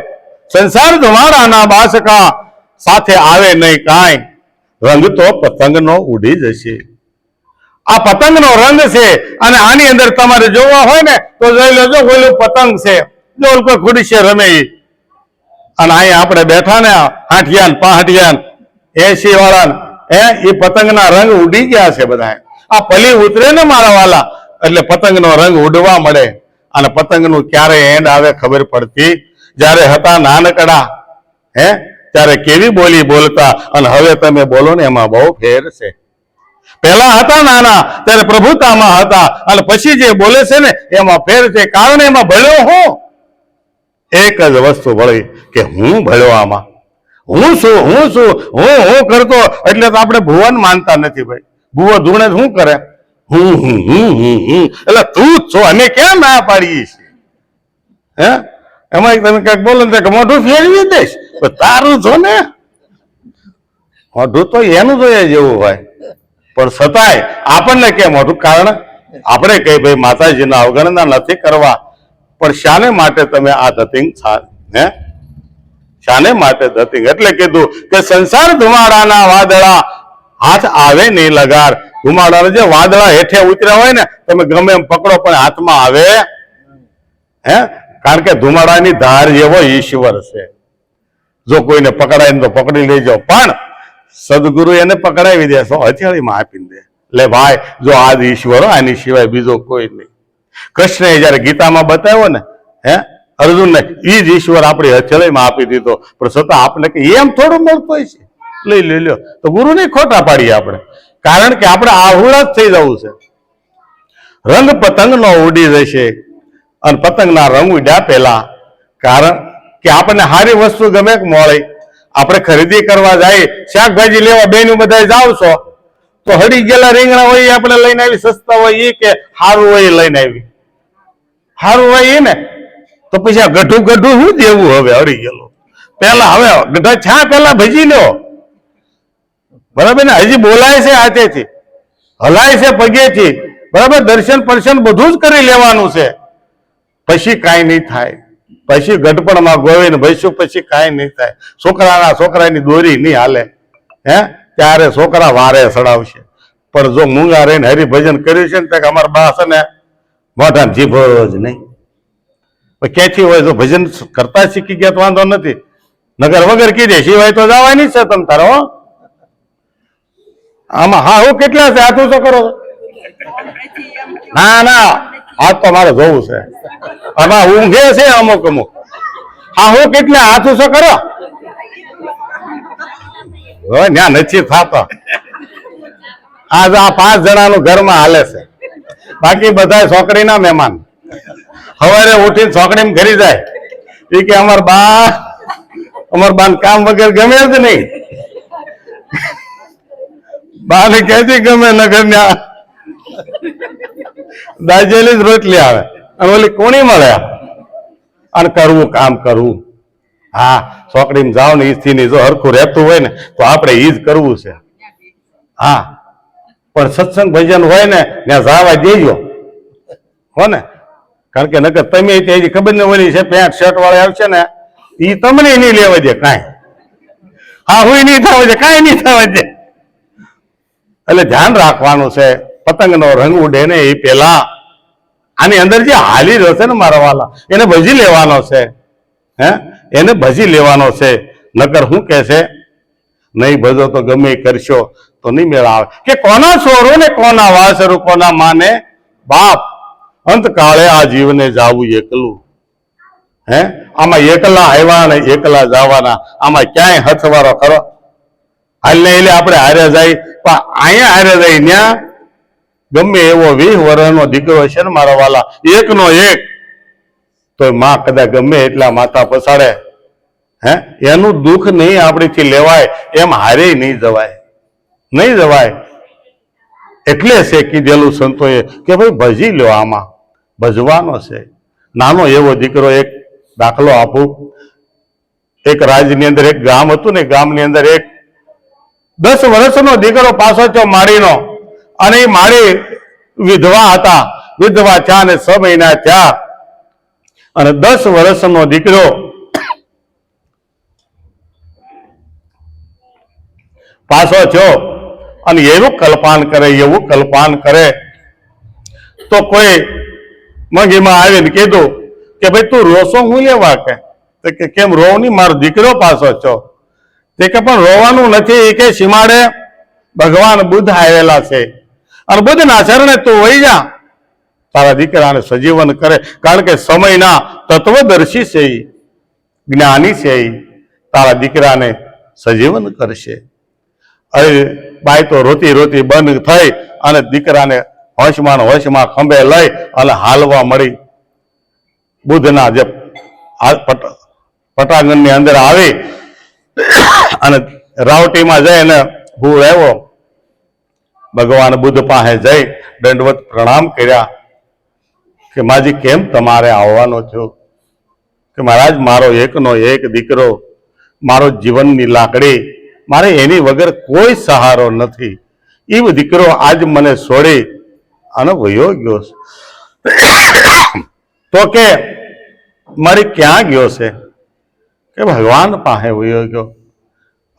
સંસાર ધુમાડાના ભાષકા, સાથે આવે નહીં કાંઈ, રંગ તો પતંગનો ઉડી જશે. આ પતંગનો રંગ છે અને આની અંદર તમારે જોવા હોય ને તો જોઈ લેજો ઓલું પતંગ છે, જો કોઈ ખુરશી રમે. અને અહીંયા આપણે બેઠા ને હાંઠિયાન પાહટિયાન 80 વાળા એ પતંગના રંગ ઉડી ગયા છે બધા. આ પલી ઉતરે ને મારા વાલા એટલે પતંગનો રંગ ઉડવા મળે. અને પતંગનું ક્યારે એન્ડ આવે ખબર પડતી. જ્યારે હતા નાનકડા ત્યારે કેવી બોલી બોલતા અને હવે તમે બોલો ને એમાં બહુ ફેર છે. પહેલા હતા નાના ત્યારે પ્રભુતામાં હતા અને પછી જે બોલે છે ને એમાં ફેર છે. કારણ એમાં ભળ્યો હું એક જ વસ્તુ ભળી કે હું ભળ્યો આમાં. હું છું હું કરતો એટલે તો આપણે ભુવન માનતા નથી ભાઈ. ભુવો ધૂણે શું કરે? હું એટલે તું જ છો અને ક્યાં ના પાડીએ છીએ? એમાં તમે ક્યાંક બોલો ને કે મોઢું ફેરવી દઈશ તો તારું છો ને. મોઢું તો એનું જોઈએ જેવું હોય પણ છતાંય આપણને કેમ મોઢું? કારણ આપણે કઈ ભાઈ માતાજીના અવગણના નથી કરવા, પણ શાને માટે તમે આ ધતિંગ શાને માટે ધતિંગ? એટલે કીધું કે સંસાર ધુમાડાના વાદળા હાથ આવે નહીં લગાર. ધુમાડાના જે વાદળા હેઠે ઉતર્યા હોય ને તમે ગમે એમ પકડો પણ હાથમાં આવે કારણ કે ધુમાડાની ધાર જેવો ઈશ્વર છે. જો કોઈને પકડાય ને તો પકડી લેજો, પણ સદગુરુ એને પકડાવી દે, હથેળીમાં આપી દે. લે ભાઈ, જો આજ ઈશ્વર આની સિવાય બીજો કોઈ નહીં. કૃષ્ણએ જયારે ગીતામાં બતાવ્યો ને અર્જુનને, ઈ જ ઈશ્વર આપણી હથેળીમાં આપી દીધો. પણ છતાં આપણે કે એમ થોડું મળતો હોય છે, લઈ લ્યો. તો ગુરુને ખોટા પાડીએ આપણે, કારણ કે આપણે આહુડા જ થઈ જવું છે. રંગ પતંગનો ઉડી જશે અને પતંગના રંગ ઉડ્યા પહેલા. કારણ કે આપણને સારી વસ્તુ ગમે કે મોળી, આપણે ખરીદી કરવા જાય, શાકભાજી લેવા બેનું બધા જાવ છો તો હળી ગયેલા રીંગણા હોય આપણે લઈને આવી, સસ્તા હોય એ કે સારું હોય લઈને આવી, સારું હોય એ ને. તો પછી આ ગઢું શું દેવું હવે હળી ગયેલું? પેલા હવે ગઢા છા પેલા ભજી લો, બરાબર ને? હજી બોલાય છે હાથેથી, હલાય છે પગેથી, બરાબર? દર્શન પરશન બધું જ કરી લેવાનું છે. પછી કાંઈ નહીં થાય. પછી ગઢપણમાં ગોવીને ભઈશું પછી કાંઈ નહીં થાય. છોકરાની દોરી નહીં હાલે ત્યારે છોકરા વારે સડાવશે. પણ જો મૂંગા રહીને હરિભજન કર્યું છે ને ત્યાં અમારા બા છે ને મોઢા જીભો જ નહીં. ક્યાંથી હોય? જો ભજન કરતા શીખી ગયા તો વાંધો નથી, નગર વગર કીધે સિવાય તો જવાની છે તમ તારો. આમાં હા હું કેટલા છે? હાથું તો કરો. ના હાથ તો મારે જોવું છે. આમાં ઊંઘે છે અમુક હા હું કેટલા? હાથું તો કરો. ત્યાં નથી થતો. આજ આ 5 જણાનું ઘરમાં હાલે છે, બાકી બધા છોકરીના મહેમાન. સવારે ઉઠીને છોકરી ઘરી જાય એ કે અમાર બા કામ વગર ગમે જ નહીં. બાને ક્યાંથી ગમે? નગર ના દાજેલી જ રોટલી આવે અને ઓલી કોણી મળે અને કરવું કામ કરવું. હા, છોકરીમાં જાઓ ને ઈથી જો હરખું રહેતું હોય ને તો આપણે ઈ જ કરવું છે. હા, પણ સત્સંગ ભજન હોય ને ત્યાં જવા દેજો હો ને, કારણ કે નકર તમે હજી ખબર ને ઓલી છે પેન્ટ શર્ટ વાળા આવશે ને ઈ તમને નહીં લેવા દે કાંઈ. હા હું નહીં થવા દે, કાંઈ નહીં થવા દે. એટલે ધ્યાન રાખવાનું છે. પતંગનો રંગ ઉડે ને એ પેલા આની અંદર જે હાલી રહ્યો છે ને મારા વાલા, એને ભજી લેવાનો છે. એને ભજી લેવાનો છે. નકર શું કે છે, નહીં ભજો તો ગમે કરશો તો નહીં મેળ આવે. કે કોના છોરો ને કોના વાસરું, કોના માને બાપ, અંતકાળે આ જીવને જાવું એકલું. આમાં એકલા આવ્યા ને એકલા જવાના, આમાં ક્યાંય હથવારો ખરો? હાલ ને એટલે આપણે હારે જાય, પણ અહીંયા હારે જાય ત્યાં ગમે એવો 20 વર્ષનો દીકરો છે ને મારા વાલા, એકનો એક, તો માં કદાચ ગમે એટલા માથા પસાડે એનું દુઃખ નહીં આપણીથી લેવાય, એમ હારે નહીં જવાય. એટલે છે કીધેલું સંતોએ કે ભાઈ ભજી લો, આમાં ભજવાનો છે. નાનો એવો દીકરો, એક દાખલો આપું. એક રાજ્યની અંદર એક ગામ હતું ને, ગામની અંદર એક 10 વર્ષનો દીકરો પાછો થયો માળીનો, અને એ માળી વિધવા હતા. વિધવા થયા ને 6 મહિના થયા અને 10 વર્ષનો દીકરો પાછો થયો અને એવું કલ્પાન કરે તો કોઈ મંગીમાં આવીને કીધું કે ભાઈ તું રોસો હું લેવા? કે કેમ રોવ નહીં, મારો દીકરો પાછો થયો. તે કે પણ રોવાનું નથી, એ કે સીમાડે ભગવાન બુદ્ધ આવેલા છે અને બુદ્ધના શરણે તું વહી જા તારા દીકરાને સજીવન કરે, કારણ કે સમયના તત્વદર્શી છે, જ્ઞાની છે, તારા દીકરાને સજીવન કરશે. અરે બાઈ તો રોતી રોતી બંધ થઈ અને દીકરાને હોશમાં ખંભે લઈ અને હાલવા મળી. બુદ્ધના જે પટાંગણની અંદર આવી અને રાવટીમાં જઈ અને ભૂળ આવ્યો. ભગવાન બુદ્ધ પાસે જઈ દંડવત પ્રણામ કર્યા કે માજી કેમ તમારે આવવાનો છો? કે મહારાજ મારો એકનો એક દીકરો, મારો જીવનની લાકડી, મારે એની વગર કોઈ સહારો નથી. એવો દીકરો આજ મને છોડી અને વયો ગયો. તો કે મારી ક્યાં ગયો છે? કે ભગવાન પાસે વયો ગયો.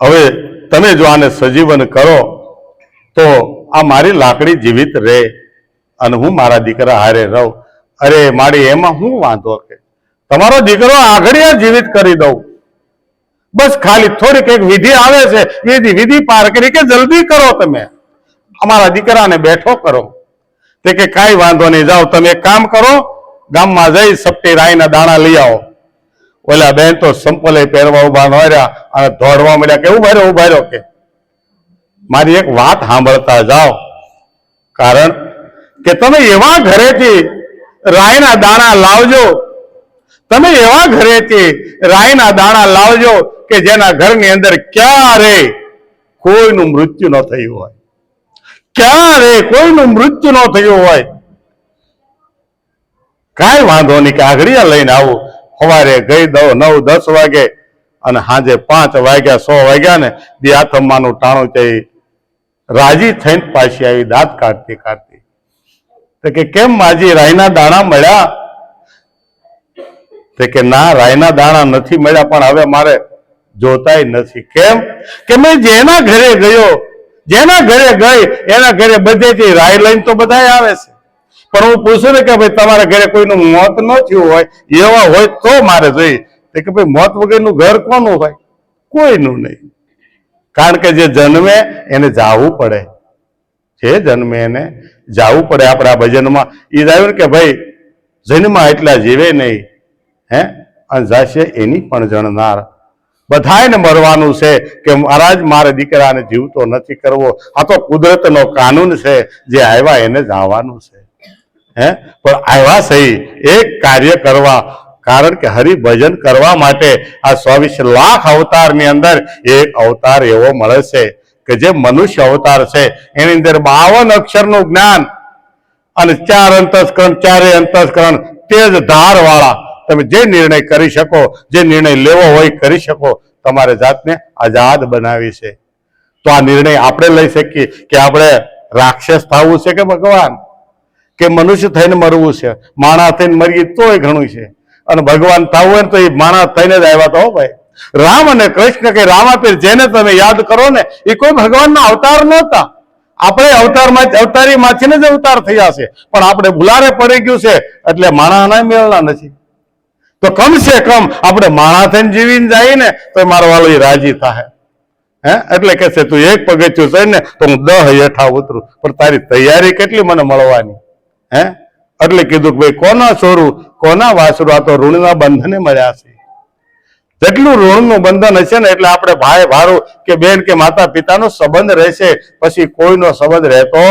હવે તમે જો આને સજીવન કરો તો આ મારી લાકડી જીવિત રહે અને હું મારા દીકરા હારે રહું. અરે મારી એમાં શું વાંધો? કે તમારો દીકરો આઘડિયા જીવિત કરી દઉં, બસ ખાલી થોડીક એક વિધિ આવે છે, વિધિ પાર કરી કે જલ્દી કરો, તમે અમારા દીકરાને બેઠો કરો. તે કે કાંઈ વાંધો નહીં, જાઓ તમે એક કામ કરો, ગામમાં જઈ સપટી રાઈના દાણા લઈ આવો. ઓલા બેન તો સંપલે પહેરવા ઉભા ન રહ્યા અને દોડવા મળ્યા કે ઉભા રહ્યો. કે મારી એક વાત સાંભળતા જાઓ, કારણ કે તમે એવા ઘરેથી રાઈના દાણા લાવજો, તમે એવા ઘરેથી રાઈના દાણા લાવજો કે જેના ઘરની અંદર ક્યારે કોઈનું મૃત્યુ ન થયું હોય, ક્યારે કોઈનું મૃત્યુ ન થયું હોય. કાંઈ વાંધો નહીં કે આગળિયા લઈને આવું. સવારે ગઈ દઉં 9-10 વાગે અને સાંજે 5 વાગ્યા 6 વાગ્યા ને બે આથમવાનું ટાણું થઈ રાજી થઈને પાછી આવી દાંત કાઢતી કાઢતી. તો કે કેમ માજી રાયના દાણા મળ્યા? તો કે ના, રાયના દાણા નથી મળ્યા, પણ હવે મારે જોતાય નથી. કેમ? કે મેં જેના ઘરે ગયો, જેના ઘરે ગઈ એના ઘરે બધેથી રાય લઈને તો બધા આવે છે, પણ હું પૂછું ને કે ભાઈ તમારા ઘરે કોઈનું મોત ન થયું હોય, એવા હોય તો મારે જોઈએ. કે ભાઈ મોત વગરનું ઘર કોનું હોય? કોઈનું નહીં. કારણ કે જે જન્મે એને જાવું પડે, જે જન્મે એને જાવું પડે. આપણે આ ભજનમાં એ જ આવ્યું ને કે ભાઈ જન્મા એટલા જીવે નહીં, હે અને જાશે એની પણ જણનાર. બધાને મરવાનું છે કે મહારાજ મારે દીકરાને જીવતો નથી કરવો. આ તો કુદરતનો કાનૂન છે, જે આવ્યા એને જ આવવાનું છે. હે પણ આવ્યા સહી એક કાર્ય કરવા, કારણ કે હરિભજન કરવા માટે આ 24 લાખ અવતારની અંદર એક અવતાર એવો મળે છે કે જે મનુષ્ય અવતાર છે. એની અંદર 52 અક્ષરનું જ્ઞાન અને 4 અંતસ્કરણ, 4 અંતસ્કરણ તેજ ધાર વાળા. તમે જે નિર્ણય કરી શકો, જે નિર્ણય લેવો હોય કરી શકો. તમારે જાતને આઝાદ બનાવી છે. તો આ નિર્ણય આપણે લઈ શકીએ કે આપણે રાક્ષસ થવું છે કે ભગવાન, કે મનુષ્ય થઈને મરવું છે. માણસ થઈને મરીએ તોય ઘણું છે, અને ભગવાન થવું હોય તો એ માણસ થઈને જ આવ્યા તો ભાઈ. રામ અને કૃષ્ણ કે રામાપીર જેને તમે યાદ કરો ને, એ કોઈ ભગવાનના અવતાર નહોતા. આપણે અવતારી માંથી જ અવતાર થયા છે, પણ આપણે ભૂલારે પડી ગયું છે એટલે માણસના મેળના નથી. તો કમસે કમ આપણે માણસ થઈને જીવીને જાય ને તો મારો વાલો એ રાજી થાય. હે એટલે કે છે તું એક પગથિયું ચડ ને તો હું 10 હેઠા ઉતરું, પણ તારી તૈયારી કેટલી મને મળવાની? હે એટલે કીધું કે ભાઈ કોના છોરું કોના વાસરું, આ તો ઋણના બંધને મળ્યા છે. જેટલું ઋણનું બંધન હશે ને એટલે આપણે ભાઈ ભારું કે બેન કે માતા પિતાનો સંબંધ રહેશે, પછી કોઈનો સંબંધ રહેતો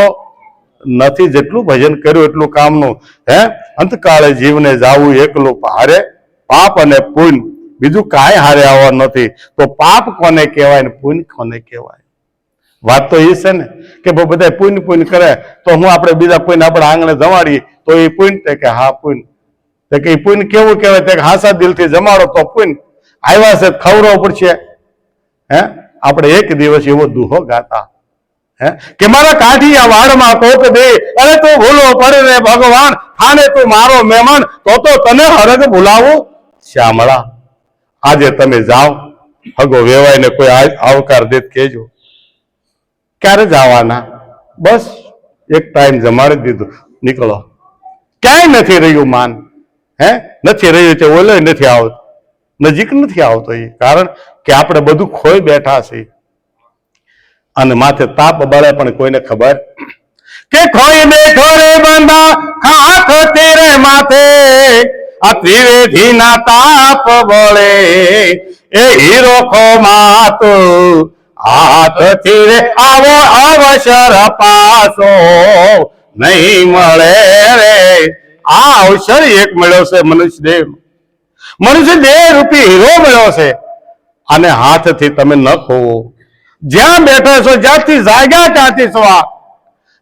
નથી. જેટલું ભજન કર્યું એટલું કામનું. હે અંતકાળે જીવને જાવું એકલું હારે, પાપ અને પુણ્ય બીજું કાંઈ હારે આવવાનું નથી. તો પાપ કોને કહેવાય ને પુણ્ય કોને કહેવાય? વાત તો એ છે ને કે બધા પુણ્ય કરે તો હું આપણે બીજા પુણ્ય આપણા આંગણે જમાડીએ તો એ પુણ્ય? કે હા પુણ્ય. તો કે પુણ્ય કેવું કહેવાય? તે હાસા દિલથી જમાડો તો પુણ્ય. આવ્યા છે ખવડાવવું પડશે. હે આપણે એક દિવસ એવો દુહો ગાતા, હે કે મારા કાઠિયા વાડમાં કોક દે, અરે તું ભૂલો પડે રે ભગવાન, થાને તું મારો મહેમાન, તો તને હરગ ભૂલાવું શ્યામળા. આજે તમે જાઓ, હગો વેવાઈને કોઈ આવકાર દેત કહેજો. ક્યારે જવાના? બસ એક ટાઈમ જમાડી દીધું, નીકળો. ક્યાંય નથી રહ્યું માન. હે નથી રહ્યું છે, ઓલો નથી આવતો, નજીક નથી આવતો. એ કારણ કે આપણે બધું ખોઈ બેઠા છીએ અને માથે તાપ બળે પણ કોઈને ખબર કે ખોઈ બેઠો રે બાંધા ખાખ માથે આ ત્રિવેદીના તાપ વળે એ હીરો ખો માતો હાથથી રે આવો અવસર પાછો નહીં મળે રે. આ અવસર એક મળ્યો છે મનુષ્ય દેહ રૂપી હીરો મળ્યો છે, અને હાથથી તમે ન ખોવો. જ્યાં બેઠા છો, જ્યાંથી જાગ્યા ત્યાંથી સવા.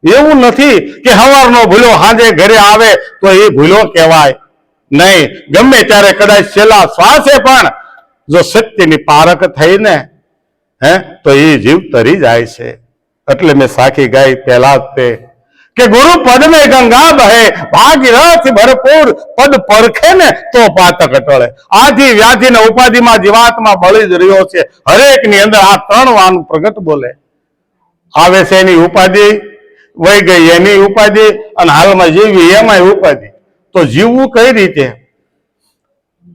એવું નથી કે હવારનો ભૂલો હાજે ઘરે આવે તો એ ભૂલો કહેવાય નહીં. ગમે ત્યારે કદાચ છેલ્લા શ્વાસે પણ જો સત્યની પારખ થઈને તો એ જીવ તરી જાય છે. એટલે મેં સાખી ગાઈ પહેલા જ તે કે ગુરુ પદ મેં ગંગા બહે ભાગીરથ ભરપૂર પદ પરખે ને તો પાતક ટળે. આધિ વ્યાધિ ને ઉપાધિમાં જીવાત્મા બળી જ રહ્યો છે. હરેક ની અંદર આ ત્રણ વાન પ્રગટ બોલે આવે છે. એની ઉપાધિ વહી ગઈ, એની ઉપાધિ, અને હાલમાં જીવી એમાંય ઉપાધિ. તો જીવવું કઈ રીતે?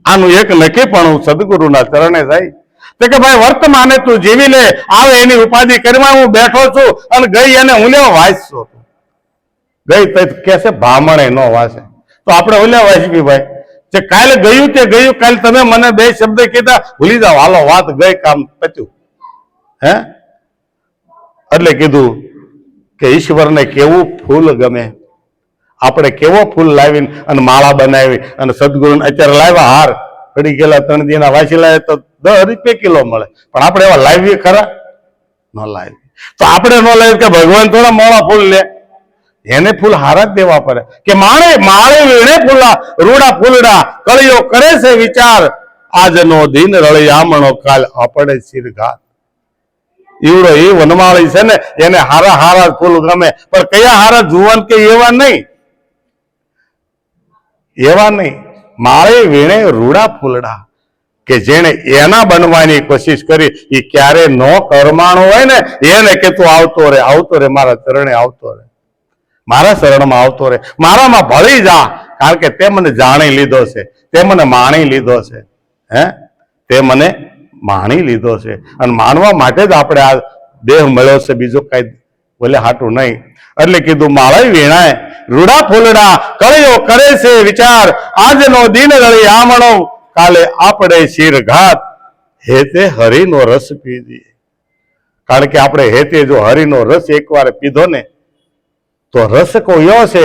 આનું એક નક્કી પણ સદગુરુના ચરણે જાય તો કે ભાઈ વર્તમાને તું જીવી લે. આવે એની ઉપાધિ કરવા હું બેઠો છું, અને ગઈ એને હું લેવા વાંચશો ગઈ તો કે છે ભામણે નો વાંચે. તો આપણે ઓલ્યા વાંચવી ભાઈ, જે કાલે ગયું તે ગયું. કાલે તમે મને બે શબ્દ કીધા, ભૂલી જાઓ, હાલો વાત ગઈ, કામ પત્યું. એટલે કીધું કે ઈશ્વરને કેવું ફૂલ ગમે. આપણે કેવો ફૂલ લાવીને અને માળા બનાવી અને સદગુરુને અત્યારે લાવ્યા હાર પડી ગયેલા 3 દીના વાંચી લાવે તો 10 રૂપિયા કિલો મળે, પણ આપણે એવા લાવીએ ખરા? ન લાવી. તો આપણે ન લાવી કે ભગવાન થોડા મોડા ફૂલ લે, એને ફૂલ હારા જ દેવા પડે. કે માળે વીણે ફૂલા રૂડા ફૂલડા કળિયો કરે છે વિચાર આજનો દિન રળિયામણો કાલ આપણે શિરઘાત. ઈવડો એ વનમાળી છે ને એને હારા હારા ફૂલ ગમે, પણ કયા હારા જુવાન કે એવા નહીં. માળે વીણે રૂડા ફૂલડા કે જેને એના બનવાની કોશિશ કરી એ ક્યારે નો કરમાણો હોય ને એને કે તું આવતો રે મારા ચરણે આવતો રે, મારા શરણમાં આવતો રે, મારામાં ભળી જા. કારણ કે તે મને જાણી લીધો છે, તે મને માણી લીધો છે. તે મને માણી લીધો છે, અને માનવા માટે જ આપણે આ દેહ મળ્યો છે, બીજો કઈ બોલે હાટું નહીં. એટલે કીધું માળે વીણાય રૂડા ફૂલડા કળિયો કરે છે વિચાર આજનો દિન રળી આમણો કાલે આપણે શિરઘાત. હેતે હરિનો રસ પીધી. કારણ કે આપણે હેતે જો હરિનો રસ એકવાર પીધો ને તો રસ કોયો છે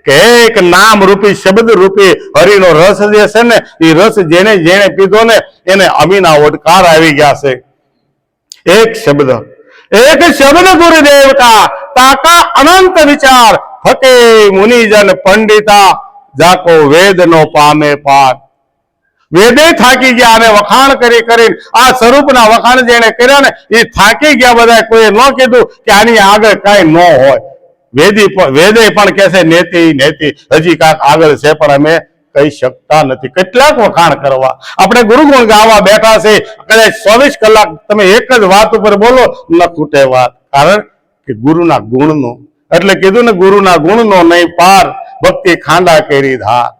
કે એક નામ રૂપી શબ્દ રૂપી હરિનો રસ જે છે ને એ રસ જેને જેને પીધો ને એને અમીના ઓડકાર આવી ગયા છે. એક શબ્દ ગુરુદેવ કા તાકા અનંત વિચાર ફકે મુનિજન પંડિતા જાકો વેદ નો પામે પાર. વેદે થાકી ગયા અને વખાણ કરી કરીને આ સ્વરૂપના વખાણ જેને કર્યા ને એ થાકી ગયા. બધા કોઈ ન કીધું કે આની આગળ કઈ ન હોય. વેદે પણ કે છે નેતિ હજી કાંક આગળ છે પણ અમે કહી શકતા નથી. કેટલાક વખાણ કરવા આપણે ગુરુગુણ ગાવા બેઠા છે. કદાચ 24 કલાક તમે એક જ વાત ઉપર બોલો ન ખૂટે વાત, કારણ કે ગુરુના ગુણનો. એટલે કીધું ને ગુરુના ગુણનો નહીં પાર ભક્તિ ખાંડા કેરી ધાર.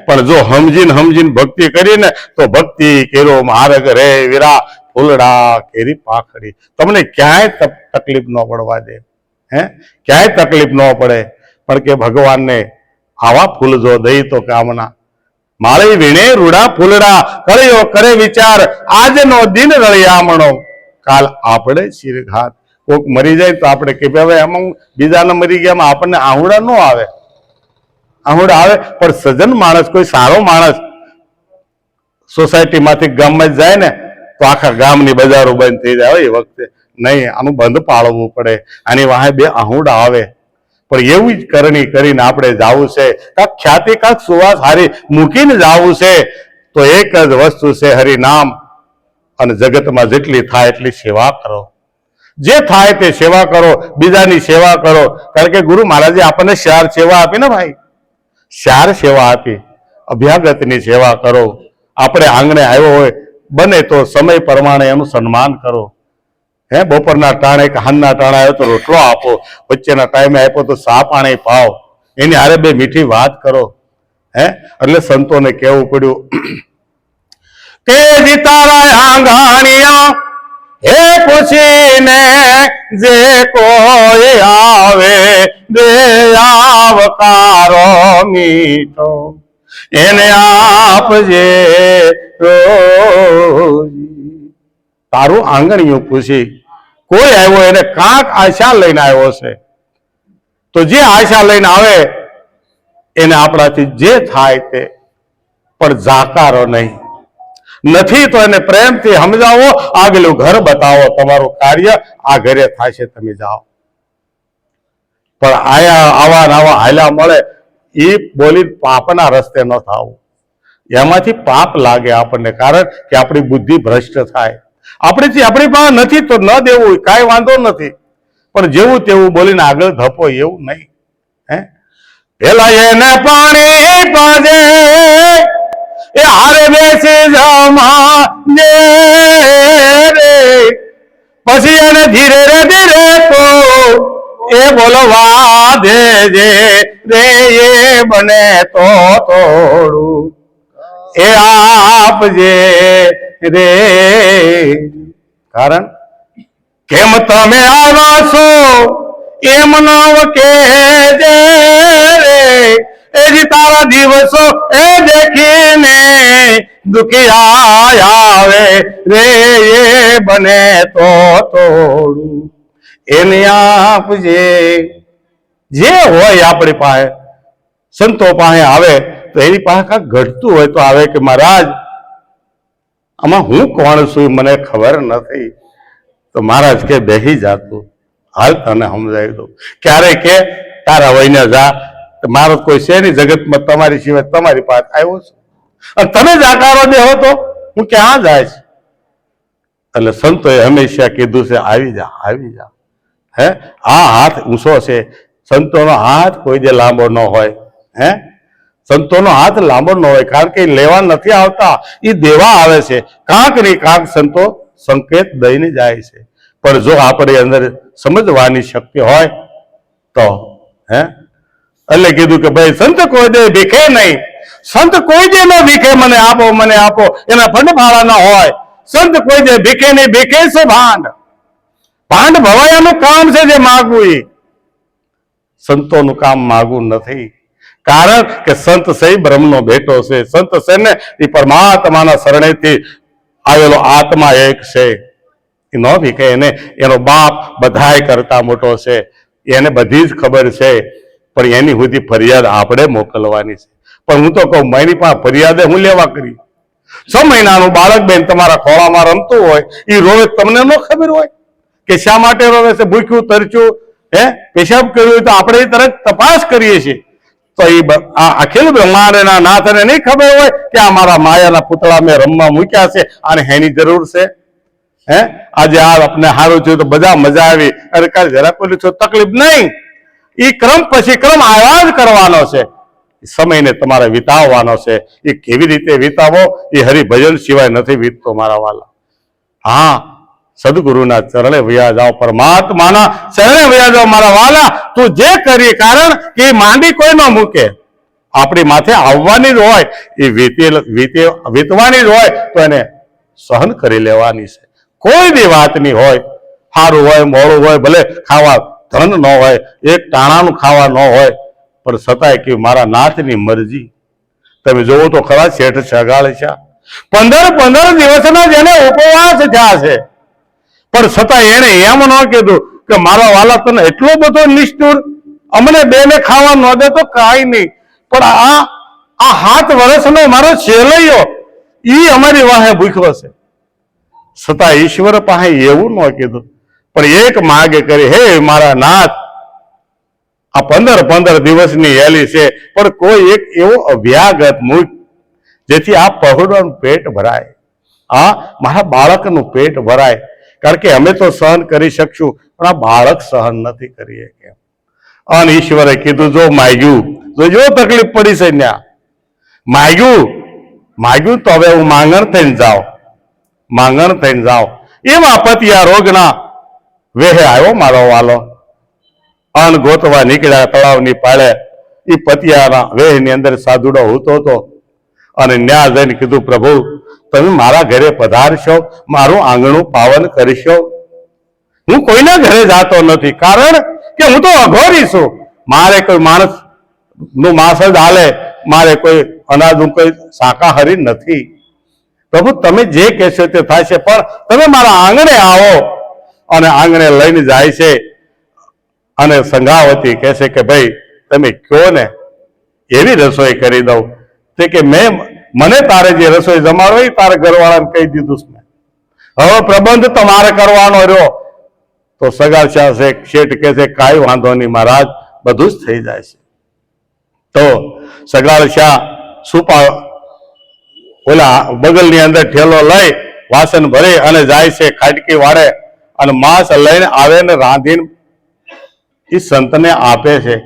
પણ જો સમજીને ભક્તિ કરીને તો ભક્તિ કેરો માર્ગ રે વીરા ફૂલડા કેરી પાખડી. તમને ક્યાંય તકલીફ ન પડવા દે, ક્યાંય તકલીફ ન પડે. પણ કે ભગવાનને આવા ફૂલ જો દઈ તો કામના. માળે વીણે રૂડા ફૂલડા કળિયો કરે વિચાર આજનો દિન રળિયામણો કાલ આપણે શિરઘાત. કોક મરી જાય તો આપણે કે ભાઈ આમાં બીજાના મરી ગયા આપણને આહુડા ન આવે. આહુડા આવે પણ સજ્જન માણસ, કોઈ સારો માણસ સોસાયટી માંથી ગામમાં જાય ને તો આખા ગામની બજારો બંધ થઈ જાય. એ વખતે નહીં, આનું બંધ પાળવું પડે. આની વાહે 2 આહુડા આવે. પણ એવી જ કરણી કરીને આપણે જવું છે. કાંક ખ્યાતિ કાંક સુવાસ હારી મૂકીને જવું છે. તો એક જ વસ્તુ છે હરિનામ. અને જગતમાં જેટલી થાય એટલી સેવા કરો. જે થાય તે સેવા કરો, બીજાની સેવા કરો. કારણ કે ગુરુ મહારાજે આપણને 4 સેવા આપી ને ભાઈ, 4 સેવા આપી. અભ્યાગતની સેવા કરો. આપણે આંગણે આવ્યો હોય બને તો સમય પ્રમાણે એનું સન્માન કરો. બપોરના ટાણે કે હાંજના ટાણે આવ્યો તો રોટલો આપો, વચ્ચેના ટાઈમે આપ્યો તો ચા પાણી પાવ, એની હારે 2 મીઠી વાત કરો. એટલે સંતોને કહેવું પડ્યું કે જીતારા આંગણિયા હે પૂછીને જે કોઈ આવે દે આવકારો મીઠો એને આપજે રોજી. તારું આંગણિયું પૂછી કોઈ આવ્યો એને કાંક આશા લઈને આવ્યો છે, તો જે આશા લઈને આવે એને આપણાથી જે થાય તે, પણ જાકારો નહીં. નથી તો એને પ્રેમથી સમજાવો, આગલું ઘર બતાવો, તમારું કાર્ય આ ઘરે થશે, તમે જાઓ. પણ આવા નવા હાલ્યા મળે એ બોલી પાપના રસ્તે ન થવું. એમાંથી પાપ લાગે આપણને, કારણ કે આપણી બુદ્ધિ ભ્રષ્ટ થાય. આપણી પાસે નથી તો ન દેવું, કાંઈ વાંધો નથી, પણ જેવું તેવું બોલીને આગળ ધપો એવું નહીં. હે પેલા એને પાણી પાજે એ હારે બેસી જમા રે, પછી એને ધીરે તો એ બોલવા દેજે રે, એ બને તો થોડું એ આપજે રે. કારણ કેમ તમે આવો છો એમ નવ કેજે રે, એજી તારા દિવસો એ દેખીને દુખિયા આવે રે, એ બને તો થોડું એને આપજે. જે હોય આપણી પાસે, સંતો પાસે આવે તો એની પાસે કાંઈક ઘટતું હોય તો આવે કે મહારાજ આમાં હું કોણ છું મને ખબર નથી, તો મહારાજ કે બેસી જાતું, હાલ તને સમજાવી દઉં. ક્યારે કે તારા વહીને જા, મારો કોઈ છે નહીં જગતમાં તમારી સિવાય, તમારી પાસે આવ્યો છું અને તમે જ આકારો દેહો તો હું ક્યાં જાય છે. એટલે સંતોએ હંમેશા કીધું છે આવી જા, આવી જા. હે આ હાથ ઊંચો છે, સંતોનો હાથ કોઈ દે લાંબો ન હોય. હે સંતોનો હાથ લાંબો ન હોય, કારણ કે લેવા નથી આવતા, એ દેવા આવે છે. કાંક ને કાંક સંતો સંકેત દઈને જાય છે. પણ જો આપણી અંદર સમજવાની શક્તિ હોય તો હે એટલે કીધું કે ભાઈ સંત કોઈ દે ભીખે નહીં, સંત કોઈ દે ન ભીખે મને આપો, મને આપો, એના ફંડ ભાડા ના હોય. સંત કોઈ દે ભીખે નહીં, ભીખે છે ભાંડ. ભાંડ ભવાયાનું કામ છે જે માગવું, એ સંતોનું કામ માગવું નથી. કારણ કે સંત સહી બ્રહ્મનો બેટો છે. સંત છે ને એ પરમાત્માના શરણેથી આવેલો આત્મા એક છે. એ ન ભીખે, એને એનો બાપ બધાય કરતા મોટો છે, એને બધી જ ખબર છે. પણ એની સુધી ફરિયાદ આપણે મોકલવાની છે. પણ હું તો કહું મારી પાસે ફરિયાદે હું લેવા કરી? 6 મહિનાનું બાળક બેન તમારા ખોળામાં રમતું હોય, એ રોવે તમને ન ખબર હોય કે શા માટે રોવે છે? ભૂખ્યું તરચ્યું, હે પેશાબ કર્યું હોય તો આપણે એ તરત તપાસ કરીએ છીએ. તો એ અખિલ બ્રહ્માંડના નાથને નહીં ખબર હોય કે આ મારા માયાના પુતળા મેં રમવા મૂક્યા છે, આને હેની જરૂર છે? હે આજે આ આપણે સારું થયું તો બધા મજા આવી, અરે કાલે જરા કોઈ તકલીફ નહીં. એ ક્રમ પછી ક્રમ આવ્યા જ કરવાનો છે. સમયને તમારે વિતાવવાનો છે. એ કેવી રીતે વિતાવો એ હરિભજન સિવાય નથી વીતતો મારા વાલા. હા, સદગુરુના ચરણે વયા જાઓ, પરમાત્માના ચરણે વયા જાઓ મારા વાલા. તું જે કરી, કારણ કે માંડી કોઈ ન મૂકે, આપણી માથે આવવાની જ હોય, એ વીતવાની જ હોય તો એને સહન કરી લેવાની છે. કોઈ બી વાતની હોય, સારું હોય મોડું હોય, ભલે ખાવા ધન ન હોય, એક ટાણાનું ખાવા ન હોય, પણ છતાંય કે મારા નાથની મરજી. તમે જોવો તો ખરા શેઠ સગાળશા 15 દિવસના જેને ઉપવાસ થયા છે, પણ છતાં એને એમ ન કીધું કે મારા વાલા તને એટલો બધો નિષ્ઠુર, અમને બેને ખાવા ન દે તો કાંઈ નહીં, પણ આ 7 વર્ષનો મારો છેલૈયો ઈ અમારી વાહે ભૂખ્યો છે. છતાં ઈશ્વર પાસે એવું ન કીધું, પણ એક માગે કરી, હે મારા નાથ, આ 15 દિવસની હેલી છે, પણ કોઈ એક એવો અભ્યાગત મૂક જેથી આ પહોળાનું પેટ ભરાય, આ મારા બાળકનું પેટ ભરાય. કારણ કે અમે તો સહન કરી શકશું, પણ આ બાળક સહન નથી કરી શકે. અને ઈશ્વરે કીધું જો માગ્યું, જો તકલીફ પડી છે ત્યાં માગ્યું તો હવે હું માંગણ થઈને જાઓ. એમાં પતિયા રોગના વેહે આવ્યો મારો વાલો. અન્ન ગોતવા નીકળ્યા તળાવની પાળે. એ પતિયાના વેહની અંદર સાધુડો હોતો હતો અને ન્યા જઈને કીધું, પ્રભુ તમે મારા ઘરે પધારશો, મારું આંગણું પાવન કરશો. હું કોઈના ઘરે જાતો નથી, કારણ કે હું તો અઘોરી છું. મારે કોઈ માણસ નું માંસ જ હાલે, મારે કોઈ અનાજનું કોઈ શાકાહારી નથી. પ્રભુ તમે જે કહેશો તે થશે, પણ તમે મારા આંગણે આવો. અને આંગણે લઈને જાય છે અને સંઘાવતી કહે છે કે ભાઈ તમે કયો ને એવી રસોઈ કરી દઉં. તે કે મને તારે જે રસોઈ જમાડો એ તારે ઘરવાળાને કહી દીધું છે. હવે પ્રબંધ તમારે કરવાનો રહ્યો. તો સગાર શેઠ કહે છે કાંઈ વાંધો નહીં મહારાજ, બધું જ થઈ જાય છે. તો સગાળ શાહ સુપા ઓલા બગલની અંદર ઠેલો લઈ વાસણ ભરી અને જાય છે ખાટકી વાળે, અને માંસ લઈને આવે ને રાંધીને એ સંતને આપે છે.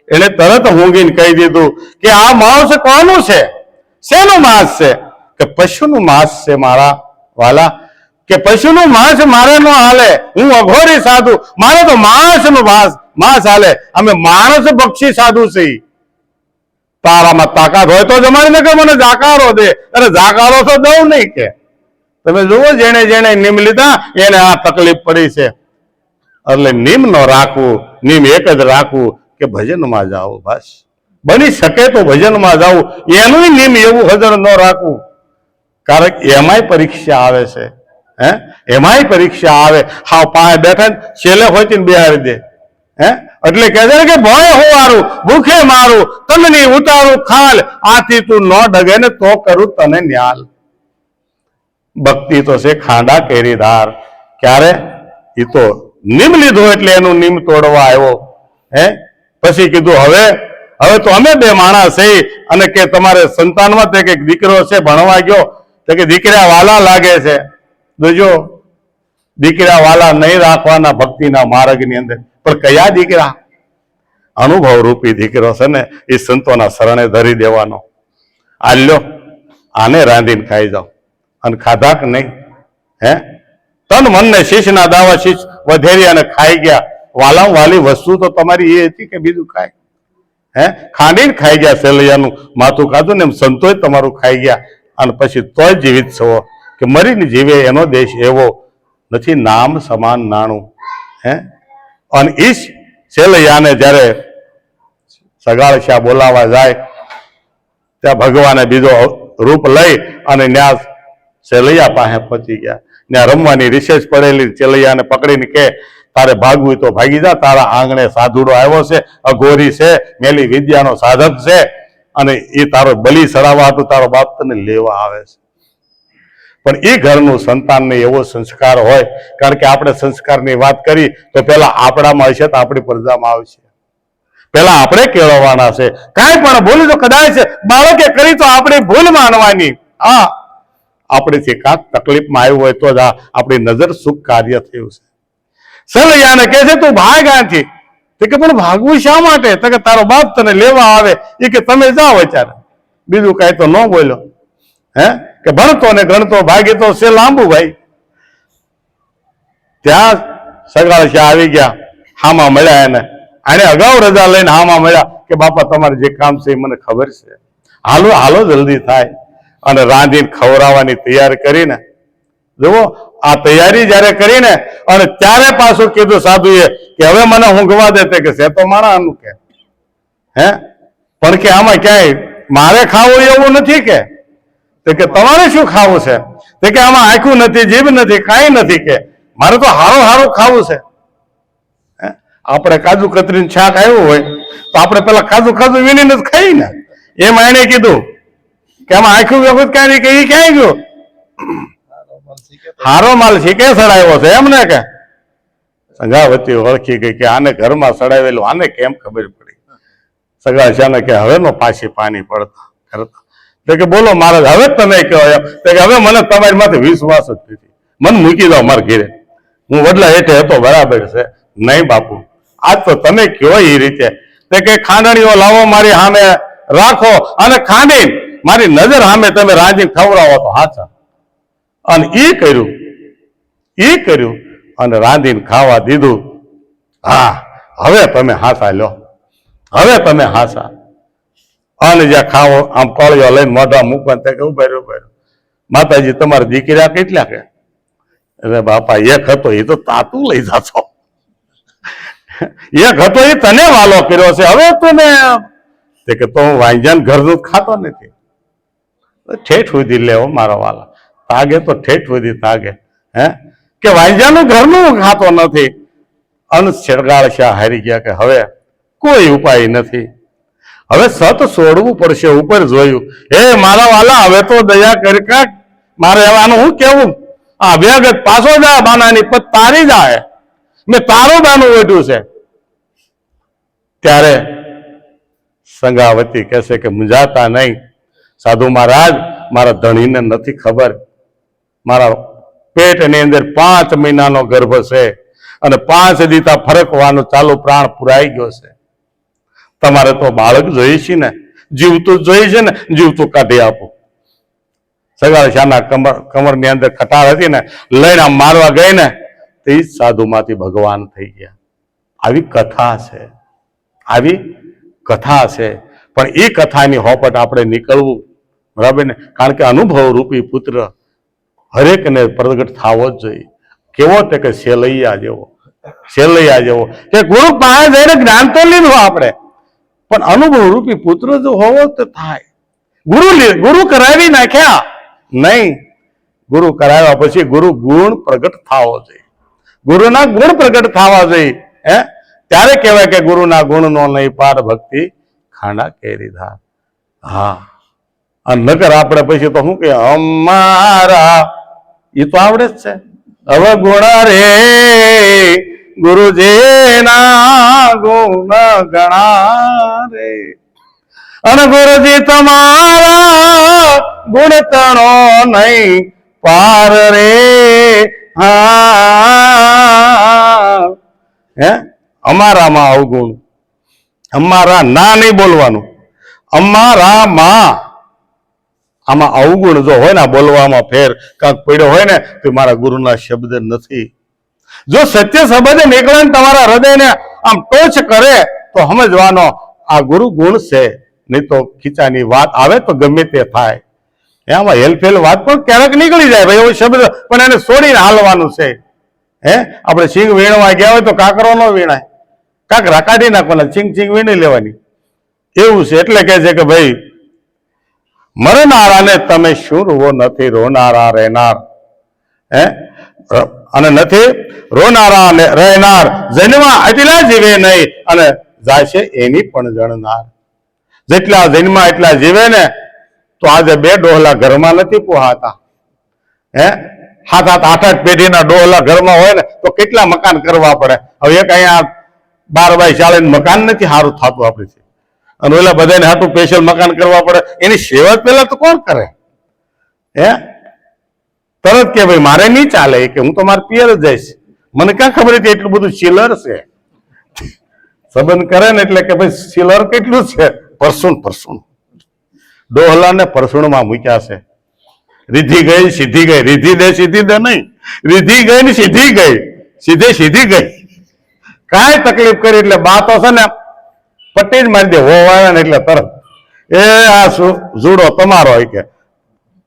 એને તરત ઊંઘીને કહી દીધું કે આ માંસ કોનું છે, શેનું માંસ છે? કે પશુનું માંસ છે મારા વાલા, કે પશુનું માંસ મારે ન હાલે, હું અઘોરી સાધુ, મારે તો માંસનું માંસ હાલે, અમે માણસ બક્ષી સાધુ છીએ. તારામાં તાકાત હોય તો જમાડીને કે મને જાકારો દે, અરે જાકારો તો દઉં નહીં. કે તમે જુઓ જેને જેને નિમ લીધા એને આ તકલીફ પડી છે. એટલે નિમ નો રાખવું, નિમ એક જ રાખવું કે ભજનમાં જાવું. બસ બની શકે તો ભજનમાં જાવું, એનું નિમ એવું હજર ન રાખવું, કારણ એમાંય પરીક્ષા આવે છે. એમાંય પરીક્ષા આવે. હા પાસે બેઠા છેલ્લે હોય ને બિહારી દે. એટલે કહે છે કે ભય હોવારું, ભૂખે મારું, તમની ઉતારું ખાલ, આથી તું ન ડગે ને તો કરું તને ન્યાલ. ભક્તિ તો છે ખાંડા કેરીદાર. ક્યારે? એ તો નિમ લીધો એટલે એનું નિમ તોડવા આવ્યો. પછી કીધું હવે તો અમે બે માણસ છે, અને કે તમારે સંતાનમાં તે કે દીકરો છે ભણવા ગયો, તો કે દીકરા વાલા લાગે છે. જોજો દીકરા વાલા નહીં રાખવાના ભક્તિના માર્ગની અંદર. પણ કયા દીકરા? અનુભવ રૂપી દીકરો છે ને એ સંતોના શરણે ધરી દેવાનો. આલ્યો આને રાંધીને ખાઈ જાઓ. અને ખાધા કે નહીં? તન મનને શીશના દાવા શીશ વધેરી અને ખાઈ ગયા. વાલા વાલી વસ્તુ તો તમારી એ હતી કે બીજું કાંઈ? ખાંડીને ખાઈ ગયા. સેલૈયાનું માથું ખાધું ને એમ સંતોય તમારું ખાઈ ગયા. અને પછી તોય જીવિત છો કે મરીને જીવે એનો દેશ એવો નથી, નામ સમાન નાણું. અને ઈશ સેલૈયાને જ્યારે સગાળ શાહ બોલાવા જાય ત્યાં ભગવાને બીજો રૂપ લઈ અને ન્યા સેલૈયા પાસે પહોંચી ગયા. ત્યાં રમવાની રિસેસ પડેલી. સેલૈયાને પકડીને કે તારે ભાગવું તો ભાગી જા, તારા આંગણે સાધુડો આવ્યો છે, અઘોરી છે, મેલી વિદ્યાનો સાધક છે, અને એ તારો બલી સડાવવા હતું તારો બાપ તને લેવા આવે છે. પણ એ ઘરનું સંતાનને એવો સંસ્કાર હોય, કારણ કે આપણે સંસ્કારની વાત કરી તો પેલા આપણામાં હશે તો આપણી પ્રજામાં આવશે. પેલા આપણે કેળવવાના છે. કાંઈ પણ ભૂલ તો કદાચ બાળકે કરી તો આપણે ભૂલ માનવાની. આપણેથી કાંક તકલીફમાં આવ્યું હોય તો જ આપણી નજર સુખ કાર્ય થયું છે. સેલૈયાને કહે છે તું ભાગ આથી. તો કે પણ ભાગવું શા માટે? તો કે તારો બાપ તને લેવા આવે, એ કે તમે જાઓ અત્યારે. બીજું કાંઈ તો ન બોલ્યો. કે ભણતો ને ગણતો ભાગી તો છે લાંબુ ભાઈ. ત્યાં સગાળ શાહ આવી ગયા, હામાં મળ્યા એને. આને અગાઉ રજા લઈને હામાં મળ્યા કે બાપા તમારે જે કામ છે એ મને ખબર છે, હાલો હાલો જલ્દી થાય. અને રાંધીને ખવડાવવાની તૈયારી કરીને, જુઓ આ તૈયારી જયારે કરીને અને ત્યારે પાછું કીધું સાધુએ કે હવે મને ઊંઘવા દે. કે છે તો માણાનું કે પણ કે આમાં ક્યાંય મારે ખાવું એવું નથી. કે તમારે શું ખાવું છે? તો કે આમાં આખું નથી, જીભ નથી, કાંઈ નથી. કે મારે તો હારું હારું ખાવું છે. આપણે કાજુ કતરીનું શાક આવ્યું હોય તો આપણે પેલા કાજુ વીણીને જ ખાઈ ને. એમાં એને કીધું કે આમાં આખું વખત ક્યાં કે એ ક્યાંય ગયો? હારો માલ શીખે સડાવ્યો છે એમ ને. કે સંઘાવતી ઓળખી ગઈ કે આને ઘરમાં સડાવેલું, આને કેમ ખબર પડી? સગા શાને કે હવે નો પાછી પાણી પડતા કરતા. તો કે બોલો મહારાજ હવે તમે કહો એમ. તો કે હવે મને તમારી માથે વિશ્વાસ જ નથી, મને મૂકી દો મારા ઘેરે, હું વડલા હેઠે હતો બરાબર છે. નહીં બાપુ, આજ તો તમે કયો એ રીતે. તો કે ખાંડણીઓ લાવો મારી સામે રાખો અને ખાંડી મારી નજર સામે તમે રાંધીને ખવડાવો તો હાચા. અને એ કર્યું અને રાંધીને ખાવા દીધું. હવે તમે હાસા લો, હવે તમે હાસા. અને જ્યાં ખાવો આમ કળિયો લઈને મોઢા મૂકવા ત્યાં કે ઉભા રહ્યો માતાજી તમારા દીકરા કેટલા કે અરે બાપા એક હતો એ તો તાતું લઈ જાશો એક હતો એ તને વાલો કર્યો છે હવે તને તે કે તો હું વાંજાન ઘરનું ખાતો નથી ઠેઠ સુધી લેવો મારો વાલા તાગે તો ઠેઠ સુધી તાગે હે કે વાંજાનું ઘરનું ખાતો નથી અંશ છેડગાળશા હારી ગયા કે હવે કોઈ ઉપાય નથી હવે સત છોડવું પડશે ઉપર જોયું હે મારા વાલા હવે તો દયા કરી કાક મારે એવાનું હું કેવું આ વ્યગત પાછો જા બાનાની પત તારી જાય મેં તારું બાનું વેઠ્યું છે ત્યારે સંગાવતી કહેશે કે મુંજાતા નહીં સાધુ મહારાજ મારા ધણીને નથી ખબર મારા પેટની અંદર 5 મહિનાનો ગર્ભ છે અને 5 દીતા ફરકવાનું ચાલુ પ્રાણ પુરાઈ ગયો છે તમારે તો બાળક જોઈએ છે ને જીવતું જોઈએ છે ને જીવતું કાઢી આપો સગાળશાના કમરની અંદર કટાર હતી ને લઈને મારવા ગઈ ને તે સાધુમાંથી ભગવાન થઈ ગયા આવી કથા છે આવી કથા છે પણ એ કથાની હોપટ આપણે નીકળવું બરાબર ને કારણ કે અનુભવ રૂપી પુત્ર હરેકને પ્રગટ થવો જ જોઈએ કેવો તે કે સેલૈયા જેવો કે ગુરુ પાસે જઈને જ્ઞાન તો લીધું આપણે પણ અનુભવ રૂપી પુત્ર જો હોવો તો થાય ગુરુ કરાવી નાખ્યા નહીં ગુરુ કરાવ્યા પછી ગુરુ ગુણ પ્રગટ થવો જોઈએ ગુરુના ગુણ પ્રગટ થવા જોઈએ હે ત્યારે કહેવાય કે ગુરુના ગુણનો નહીં પાર ભક્તિ ખાંડા કેરી ધાર હા અને નગર આપણે પછી તો શું કે અમારા એ તો આવડે જ છે અવગુણ રે ગુરુજીના ગુણ ગણા રે અને ગુરુજી તમારા ગુણ તણો નહીં પાર રે હા હે અમારામાં અવગુણ અમારા ના નહીં બોલવાનું અમારામાં આમાં અવગુણ જો હોય ને બોલવામાં ફેર કાંક પડ્યો હોય ને તો મારા ગુરુના શબ્દ નથી જો સત્ય શબ્દ નીકળે ને તમારા હૃદયને આમ ટોચ કરે તો સમજવાનો આ ગુરુ ગુણ છે નહીં તો ખીચાની વાત આવે તો ગમે તે થાય એમાં હેલફેલ વાત પણ ક્યારેક નીકળી જાય ભાઈ એવો શબ્દ પણ એને છોડીને હાલવાનું છે હે આપણે સિંગ વીણવા ગયા હોય તો કાંકરો ન વીણાય કાંકરા કાઢી નાખવાના સિંગ વીણી લેવાની એવું છે એટલે કે છે કે ભાઈ મરનારાને તમે શું રૂવો નથી રોનારા રહેનાર હે અને નથી રોનારા રહેનાર જન્મા એટલા જીવે નહીં અને જાશે એની પણ જણનાર જેટલા જન્મા એટલા જીવે ને તો આજે 2 ડોહલા ઘરમાં નથી પોહાતા હે 7-8 પેઢીના ડોહલા ઘરમાં હોય ને તો કેટલા મકાન કરવા પડે હવે એક અહીંયા 12 બાય 40 મકાન નથી સારું થતું આપણે અને ઓલા બધાને હાટું સ્પેશિયલ મકાન કરવા પડે એની સેવા પેલા તો કોણ કરે હે તરત કે ભાઈ મારે નહીં ચાલે કે હું તો મારે પિયર જ જઈશ મને ક્યાં ખબર હતી એટલું બધું સિલર છે સંબંધ કરે ને એટલે કે ભાઈ સિલર કેટલું છે પરસુણ ડોહલા ને પરસુણમાં મૂક્યા છે રીધી ગઈ સીધી ગઈ રીધી દે સીધી દે નહીં રીધી ગઈ ને સીધી ગઈ સીધી ગઈ કાંઈ તકલીફ કરી એટલે બા તો છે ને પટ્ટી જ મારી દે હોવાય ને એટલે તરત એ આ જુડો તમારો હોય કે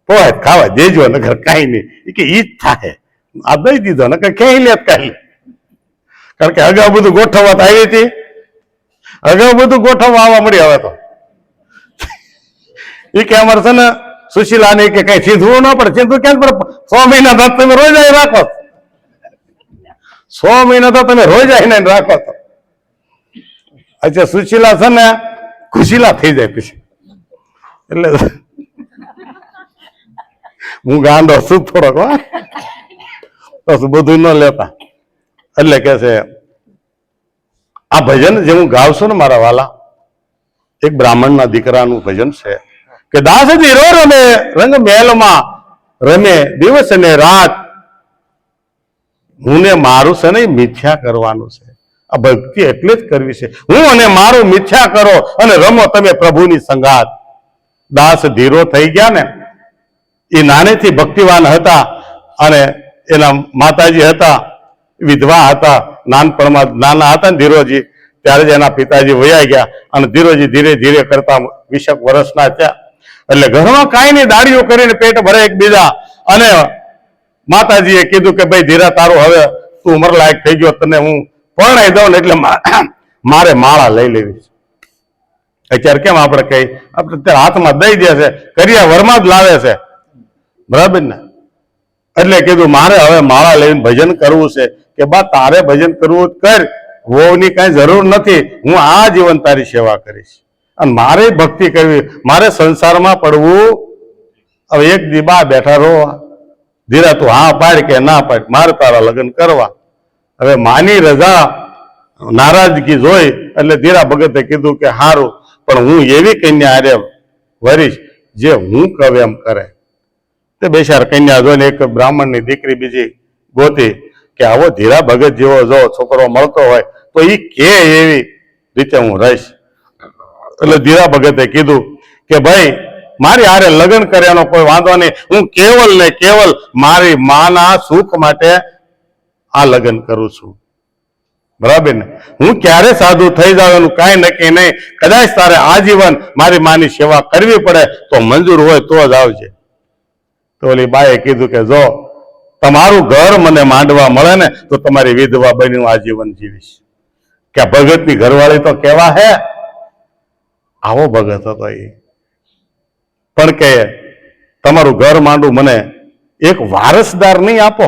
પોય ખાવા દેજો નગર કાંઈ નહીં કે ઈ જ થાય આ દઈ દીધો ને ક્યાંય લે કાંઈ કારણ કે અગાઉ બધું ગોઠવવા આવી હતી અગાઉ બધું ગોઠવવા આવવા મળી હવે તો એ કે અમારે છે ને સુશીલા ને કે કઈ સીધવું ન પડે સીધું ક્યાં પડે 6 મહિના તો તમે રોજ આવી રાખો 6 મહિના તો તમે રોજ આવીને રાખો તો અચ્છા સુશીલા છે ને ખુશીલા થઈ જાય પછી એટલે હું ગાંડો શું થોડોક બસ બધું ન લેતા એટલે કે છે આ ભજન જે હું ગાઉં છું ને મારા વાલા એક બ્રાહ્મણના દીકરાનું ભજન છે કે દાસજી રો રમે રંગ મહેલમાં રમે દિવસ ને રાત હું ને મારું છે ને મિથ્યા કરવાનું છે આ ભક્તિ એટલે જ કરવી છે હું અને મારું મિથ્યા કરો અને રમો તમે પ્રભુની સંગાત દાસ ધીરો થઈ ગયા ને એ નાનેથી ભક્તિવાન હતા અને એના માતાજી હતા વિધવા હતા નાનપણમાં નાના હતા ને ધીરોજી ત્યારે જ એના પિતાજી વયા ગયા અને ધીરોજી ધીરે ધીરે કરતા 20 વર્ષના થયા. એટલે ઘરમાં કાંઈ નહીં, દાડીઓ કરીને પેટ ભરે એકબીજા. અને માતાજીએ કીધું કે ભાઈ ધીરા, તારું હવે તું ઉંમર લાયક થઈ ગયો, તને હું પરણાઈ દઉં ને એટલે મારે માળા લઈ લેવી છે. અત્યારે કેમ આપણે કઈ, આપણે અત્યારે હાથમાં દઈ દે છે, કરિયા વરમાં જ લાવે છે, બરાબર ને? એટલે કીધું મારે હવે માળા લઈને ભજન કરવું છે. કે બા તારે ભજન કરવું કર, વહુની કઈ જરૂર નથી, હું આ જીવન તારી સેવા કરીશ. અને મારે ભક્તિ કરવી, મારે સંસારમાં પડવું. હવે એક દી બા બેઠા રોવા. ધીરા તું હા પાડ કે ના પાડ, મારે તારા લગ્ન કરવા. હવે માની રજા નારાજગી જોઈ એટલે ધીરા ભગતે કીધું કે હારું, પણ હું એવી કન્યા હારે વરીશ જે હું કહું એમ કરે. તે બેચાર કન્યા જોઈને એક બ્રાહ્મણની દીકરી બીજી ગોતી કે આવો ધીરા ભગત જેવો જો છોકરો મળતો હોય તો એ કે એવી રીતે હું રહીશ. એટલે ધીરા ભગતે કીધું કે ભાઈ મારી હારે લગ્ન કર્યાનો કોઈ વાંધો નહીં, હું કેવલ ને કેવલ મારી માના સુખ માટે આ લગ્ન કરું છું, બરાબર ને? હું ક્યારે સાધુ થઈ જાવ એનું કાંઈ નક્કી નહીં. કદાચ તારે આજીવન મારી માની સેવા કરવી પડે તો મંજૂર હોય તો જ આવજે. તો ઓલી બાએ કીધું કે જો તમારું ઘર મને માંડવા મળે ને તો તમારી વિધવા બની હું આજીવન જીવીશ. કે ભગતની ઘરવાળી તો કેવા હે, આવો ભગત હતો એ. પણ કે તમારું ઘર માંડવું મને એક વારસદાર નહીં આપો.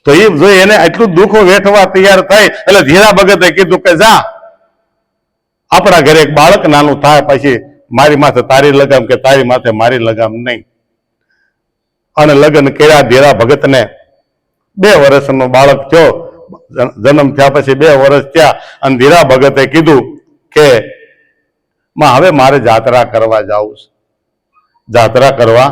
તો એ જો એને એટલું દુઃખો વેઠવા તૈયાર થાય એટલે ધીરા ભગતે કીધું કે જા, આપણા ઘરે એક બાળક નાનું થાય પછી મારી માથે તારી લગામ કે તારી માથે મારી લગામ નહીં. અને લગ્ન કર્યા. ધીરા ભગતને 2 વર્ષનો બાળક થયો, જન્મ થયા પછી 2 વર્ષ થયા. અને ધીરા ભગતે કીધું કે માં હવે મારે જાત્રા કરવા જવું છે, જાત્રા કરવા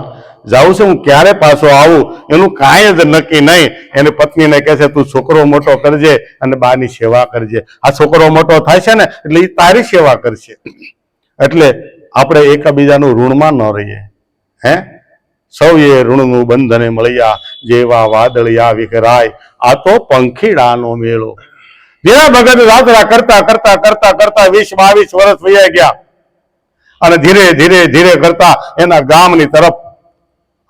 જવું છે, હું ક્યારે પાછો આવું એનું કાંઈ જ નક્કી નહીં. એની પત્નીને કહે છે તું છોકરો મોટો કરજે અને બાની સેવા કરજે. આ છોકરો મોટો થાય છે ને એટલે એ તારી સેવા કરશે. એટલે આપણે એકબીજાનું ઋણમાં ન રહીએ. હે, સૌએ ઋણનું બંધને મળ્યા, જેવા વાદળિયા વિખરાય, આ તો પંખીડાનો મેળો. ધીરા ભગત જાત્રા કરતા કરતા કરતા કરતા 20-22 વર્ષ વયા ગયા. અને ધીરે ધીરે ધીરે કરતા એના ગામની તરફ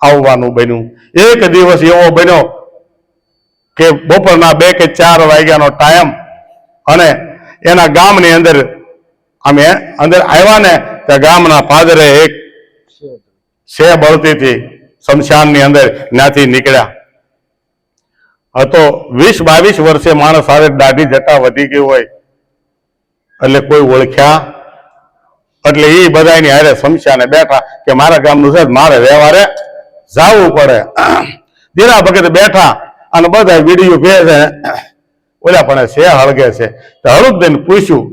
આવવાનું બન્યું. એક દિવસ એવો બન્યો કે બપોરના 2 કે 4 વાગ્યાનો ટાઈમ, અને એના ગામની અંદર અમે અંદર આવ્યા ને ત્યાં ગામના પાદરે એક સે બળતી હતી શમશાનની અંદર, ત્યાંથી નીકળ્યા. હતો 20-22 વર્ષે માણસ આવે, દાઢી જટા વધી ગઈ હોય એટલે કોઈ ઓળખ્યા. એટલે એ બધાની હારે શમશાને બેઠા કે મારા ગામનું છે, મારે વ્યવહારે જવું પડે. ધીરા ભગત બેઠા અને બધા વિડીયો ભેજે, ઓલા પણ છે હળગે છે. તો હળુદને પૂછ્યું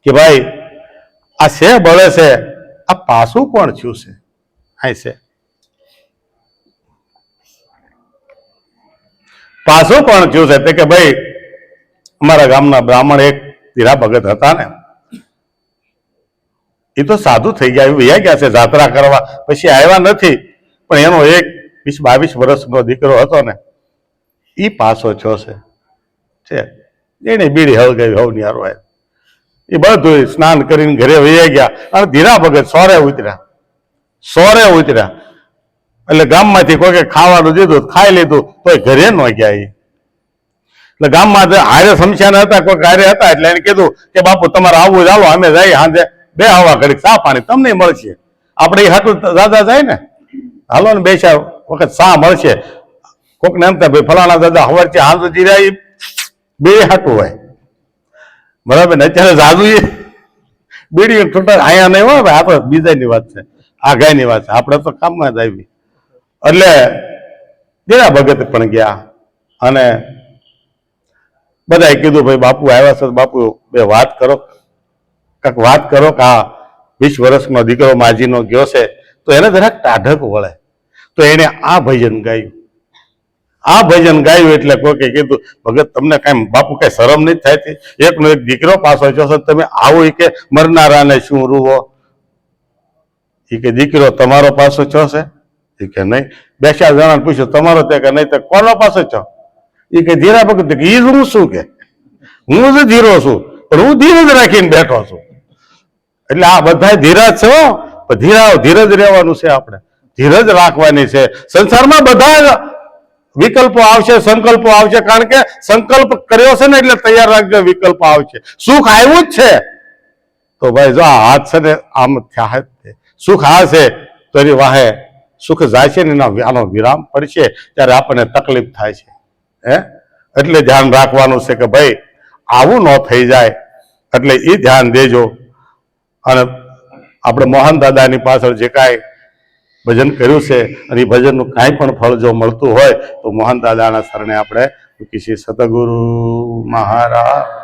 કે ભાઈ આ છે બળે છે, આ પાછું કોણ થયું છે? હા છે પાછું કોણ થયું છે? તે કે ભાઈ અમારા ગામના બ્રાહ્મણ એક ધીરા ભગત હતા ને, એ તો સાધુ થઈ ગયા, વયા ગયા છે જાત્રા કરવા, પછી આવ્યા નથી. પણ એનો એક 20-22 વર્ષનો દીકરો હતો ને, એ પાછો થયો છે. એને બીડી હળગાવી હવની હારો. એ બધું સ્નાન કરીને ઘરે વયા ગયા. અને ધીરા ભગત સોરે ઉતર્યા. એટલે ગામમાંથી કોઈ ખાવાનું દીધું, ખાઈ લીધું, તોય ઘરે ન ગયા. એટલે ગામમાં હારે શમશાન હતા, કોઈ હારે હતા. એટલે એને કીધું કે બાપુ તમારે આવવું, ચાલો અમે જઈએ સાંજે બે હવા ઘડી ચા પાણી તમને મળશે. આપણે એ હાટું દાદા જાય ને, હાલો ને 2-4 વખત ચા મળશે. કોક ને એમ થાય ભાઈ ફલાણા દાદા હવાર છે હાંજ જીરા, બે હાટું હોય, બરાબર ને? અત્યારે જાદુ એ બીડી છૂટા અહીંયા નહીં હોય, આ તો બીજાની વાત છે, આ ગાયની વાત છે, આપણે તો કામમાં જ આવી. એટલે ધીરા ભગત પણ ગયા અને બધાએ કીધું ભાઈ બાપુ આવ્યા છે, બાપુ બે વાત કરો, કાંક વાત કરો કે આ 20 વર્ષનો દીકરો માજીનો ગયો છે તો એને જરાક ટાઢક વળે. તો એને આ ભજન ગાયું. એટલે કોકે કીધું ભગત તમને કાંઈ બાપુ કઈ શરમ નથી થતી? એકનો એક દીકરો પાછો છો, તમે આવો કે મરનારાને શું રૂવો? એ કે દીકરો તમારો પાછો છો છે? એ કે નહીં. 2-4 જણાને પૂછ્યું તમારો તે કે નહીં. તો કોનો પાછો છો? એ કે ધીરા ભગત. એ હું શું કે હું જ ધીરો છું, પણ હું ધીરજ રાખીને બેઠો છું. એટલે આ બધા ધીરજ છે હો. ધીરજ રહેવાનું છે, આપણે ધીરજ રાખવાની છે. સંસારમાં બધા વિકલ્પો આવશે, સંકલ્પો આવશે, કારણ કે સંકલ્પ કર્યો છે ને એટલે તૈયાર રાખજો, વિકલ્પો આવશે. સુખ આવ્યું જ છે તો ભાઈ જો આ હાથ છે ને આમ થયા સુખ આ છે તો એની વાહે સુખ જાય છે ને આનો વિરામ પડશે ત્યારે આપણને તકલીફ થાય છે. એટલે ધ્યાન રાખવાનું છે કે ભાઈ આવું ન થઈ જાય, એટલે એ ધ્યાન દેજો. અને આપણે મોહન દાદાની પાછળ જે કાંઈ ભજન કર્યું છે અને એ ભજનનું કાંઈ પણ ફળ જો મળતું હોય તો મોહન દાદાના શરણે આપણે સતગુરુ મહારાજ